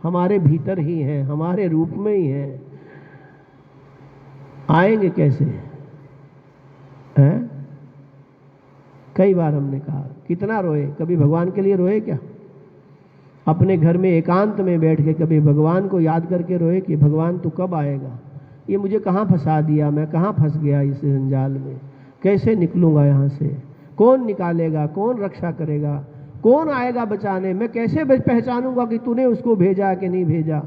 A: हमारे भीतर ही है, हमारे रूप में ही है। आएंगे कैसे? हैं? कई बार हमने कहा, कितना रोए, कभी भगवान के लिए रोए क्या? अपने घर में एकांत में बैठ के कभी भगवान को याद करके रोए कि भगवान तू कब आएगा? ये मुझे कहाँ फंसा दिया, मैं कहाँ फंस गया इस जंजाल में, कैसे निकलूंगा यहाँ से? कौन निकालेगा, कौन रक्षा करेगा, कौन आएगा बचाने? मैं कैसे पहचानूंगा कि तूने उसको भेजा कि नहीं भेजा?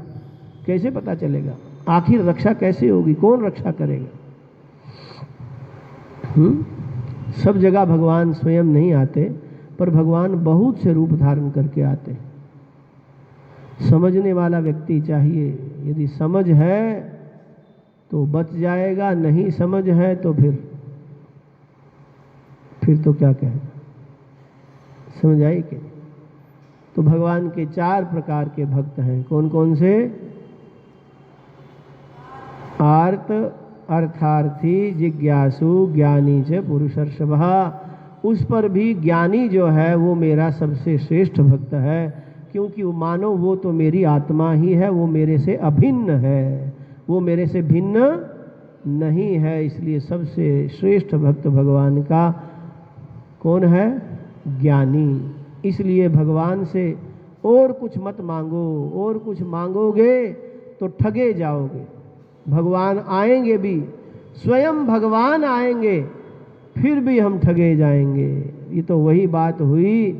A: कैसे पता चलेगा? आखिर रक्षा कैसे होगी, कौन रक्षा करेगा? सब जगह भगवान स्वयं नहीं आते, पर भगवान बहुत से रूप धारण करके आते हैं। समझने वाला व्यक्ति चाहिए, यदि समझ है तो बच जाएगा, नहीं समझ है तो फिर तो क्या कहेगा? समझ आई कि? तो भगवान के 4 प्रकार के भक्त हैं। कौन कौन से? आर्त, अर्थार्थी, जिज्ञासु, ज्ञानी च पुरुषर्षभः। उस पर भी ज्ञानी जो है वो मेरा सबसे श्रेष्ठ भक्त है, क्योंकि वो मानो वो तो मेरी आत्मा ही है, वो मेरे से अभिन्न है, वो मेरे से भिन्न नहीं है। इसलिए सबसे श्रेष्ठ भक्त भगवान का कौन है? ज्ञानी। इसलिए भगवान से और कुछ मत मांगो, और कुछ मांगोगे तो ठगे जाओगे। भगवान आएंगे भी, स्वयं भगवान आएंगे, फिर भी हम ठगे जाएंगे। ये तो वही बात हुई,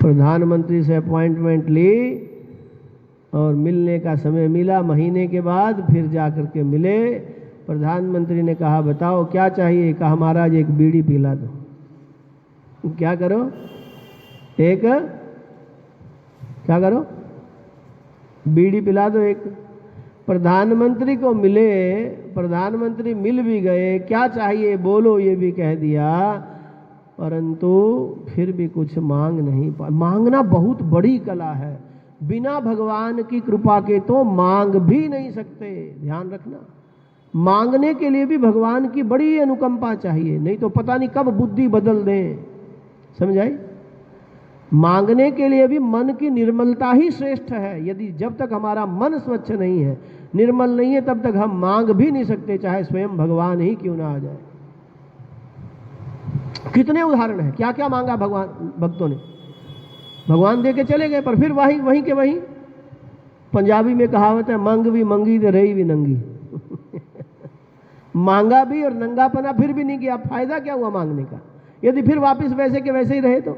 A: प्रधानमंत्री से अपॉइंटमेंट ली और मिलने का समय मिला, महीने के बाद फिर जाकर के मिले। प्रधानमंत्री ने कहा बताओ क्या चाहिए? कहा महाराज एक बीड़ी पिला दो। क्या करो? एक क्या करो? बीड़ी पिला दो एक। प्रधानमंत्री को मिले, प्रधानमंत्री मिल भी गए, क्या चाहिए बोलो ये भी कह दिया, परंतु फिर भी कुछ मांग नहीं पा। मांगना बहुत बड़ी कला है, बिना भगवान की कृपा के तो मांग भी नहीं सकते। ध्यान रखना, मांगने के लिए भी भगवान की बड़ी अनुकंपा चाहिए, नहीं तो पता नहीं कब बुद्धि बदल दें। समझाई? मांगने के लिए भी मन की निर्मलता ही श्रेष्ठ है। यदि जब तक हमारा मन स्वच्छ नहीं है, निर्मल नहीं है, तब तक हम मांग भी नहीं सकते, चाहे स्वयं भगवान ही क्यों ना आ जाए। कितने उदाहरण हैं, क्या क्या मांगा भगवान भक्तों ने, भगवान दे के चले गए, पर फिर वहीं के वहीं। पंजाबी में कहावत है, मांग भी मंगी तो रही भी नंगी। मांगा भी और नंगापना फिर भी नहीं किया, फायदा क्या हुआ मांगने का, यदि फिर वापस वैसे के वैसे ही रहे तो।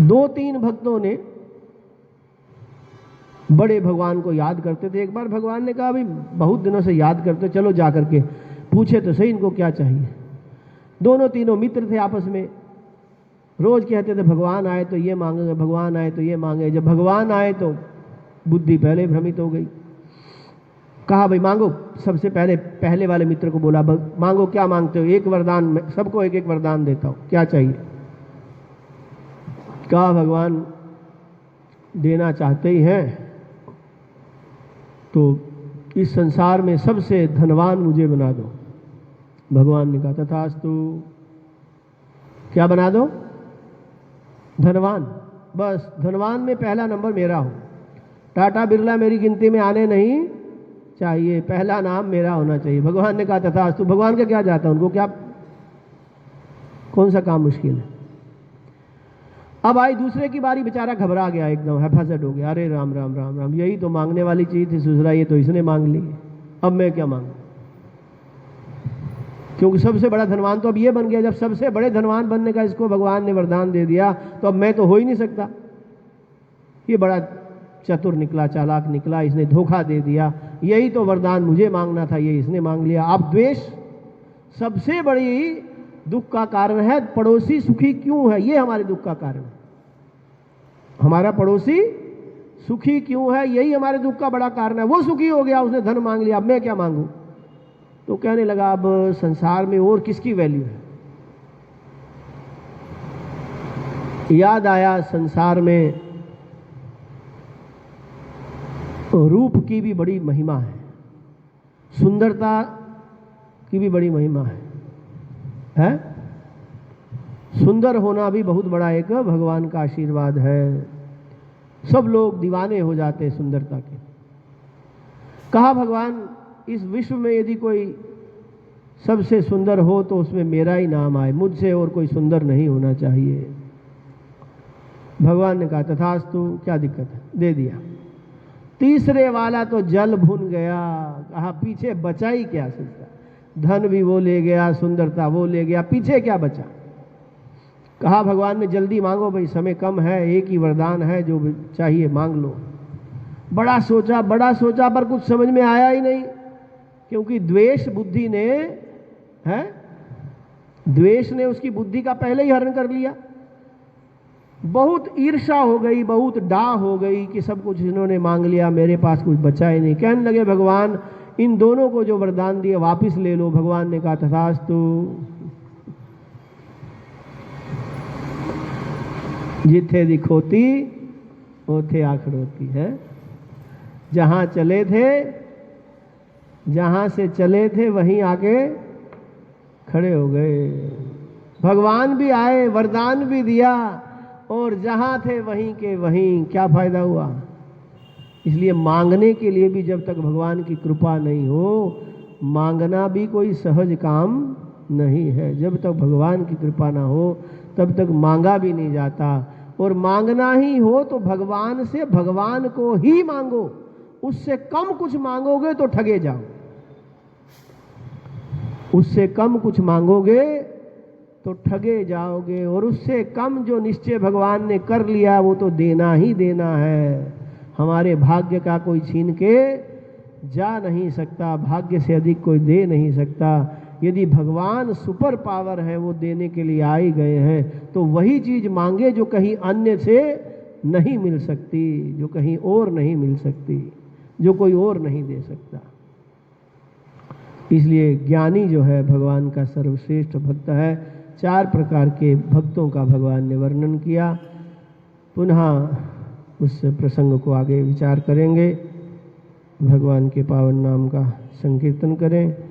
A: दो तीन भक्तों ने बड़े भगवान को याद करते थे। एक बार भगवान ने कहा, भाई बहुत दिनों से याद करते, चलो जा करके पूछे तो सही इनको क्या चाहिए। दोनों तीनों मित्र थे आपस में, रोज कहते थे भगवान आए तो ये मांगेंगे, भगवान आए तो ये मांगे। जब भगवान आए तो बुद्धि पहले भ्रमित हो गई। कहा, भाई मांगो। सबसे पहले वाले मित्र को बोला, मांगो, क्या मांगते हो? एक वरदान, सबको एक एक वरदान देता हूं, क्या चाहिए? कहा, भगवान देना चाहते ही हैं तो इस संसार में सबसे धनवान मुझे बना दो। भगवान ने कहा, तथास्तु। क्या बना दो? धनवान। बस धनवान में पहला नंबर मेरा हो, टाटा बिरला मेरी गिनती में आने नहीं चाहिए, पहला नाम मेरा होना चाहिए। भगवान ने कहा, तथास्तु। भगवान का क्या जाता है, उनको क्या, कौन सा काम मुश्किल है। अब आई दूसरे की बारी, बेचारा घबरा गया, एकदम हैफाजत हो गया। अरे राम राम राम राम, यही तो मांगने वाली चीज थी सुसरा, ये तो इसने मांग ली, अब मैं क्या मांगू? क्योंकि सबसे बड़ा धनवान तो अब ये बन गया। जब सबसे बड़े धनवान बनने का इसको भगवान ने वरदान दे दिया, तो अब मैं तो हो ही नहीं सकता। ये बड़ा चतुर निकला, चालाक निकला, इसने धोखा दे दिया। यही तो वरदान मुझे मांगना था, ये इसने मांग लिया। अब द्वेष सबसे बड़ी दुख का कारण है। पड़ोसी सुखी क्यों है, ये हमारे दुख का कारण है। हमारा पड़ोसी सुखी क्यों है, यही हमारे दुख का बड़ा कारण है। वो सुखी हो गया, उसने धन मांग लिया, अब मैं क्या मांगू? तो कहने लगा, अब संसार में और किसकी वैल्यू है? याद आया, संसार में रूप की भी बड़ी महिमा है, सुंदरता की भी बड़ी महिमा है? सुंदर होना भी बहुत बड़ा एक भगवान का आशीर्वाद है। सब लोग दीवाने हो जाते हैं सुंदरता के। कहा, भगवान इस विश्व में यदि कोई सबसे सुंदर हो तो उसमें मेरा ही नाम आए, मुझसे और कोई सुंदर नहीं होना चाहिए। भगवान ने कहा, तथास्तु। क्या दिक्कत है, दे दिया। तीसरे वाला तो जल भुन गया। कहा, पीछे बचा ही क्या सिलसिला, धन भी वो ले गया, सुंदरता वो ले गया, पीछे क्या बचा? कहा, भगवान ने जल्दी मांगो भाई, समय कम है, एक ही वरदान है, जो चाहिए मांग लो। बड़ा सोचा पर कुछ समझ में आया ही नहीं, क्योंकि द्वेष बुद्धि ने है, द्वेष ने उसकी बुद्धि का पहले ही हरण कर लिया। बहुत ईर्ष्या हो गई, बहुत डाह हो गई कि सब कुछ इन्होंने मांग लिया, मेरे पास कुछ बचा ही नहीं। कहने लगे, भगवान इन दोनों को जो वरदान दिए वापिस ले लो। भगवान ने कहा, तथास्तु। जिथे दिखोती ओथे आखड़ोती है। जहां चले थे, जहां से चले थे वहीं आके खड़े हो गए। भगवान भी आए, वरदान भी दिया, और जहां थे वहीं के वहीं। क्या फायदा हुआ? इसलिए मांगने के लिए भी जब तक भगवान की कृपा नहीं हो, मांगना भी कोई सहज काम नहीं है। जब तक भगवान की कृपा ना हो तब तक मांगा भी नहीं जाता। और मांगना ही हो तो भगवान से भगवान को ही मांगो, उससे कम कुछ मांगोगे तो ठगे जाओ। उससे कम कुछ मांगोगे तो ठगे जाओगे। और उससे कम जो निश्चय भगवान ने कर लिया वो तो देना ही देना है। हमारे भाग्य का कोई छीन के जा नहीं सकता, भाग्य से अधिक कोई दे नहीं सकता। यदि भगवान सुपर पावर है, वो देने के लिए आ ही गए हैं, तो वही चीज मांगे जो कहीं अन्य से नहीं मिल सकती, जो कहीं और नहीं मिल सकती, जो कोई और नहीं दे सकता। इसलिए ज्ञानी जो है भगवान का सर्वश्रेष्ठ भक्त है। 4 प्रकार के भक्तों का भगवान ने वर्णन किया। पुनः उस प्रसंग को आगे विचार करेंगे। भगवान के पावन नाम का संकीर्तन करें।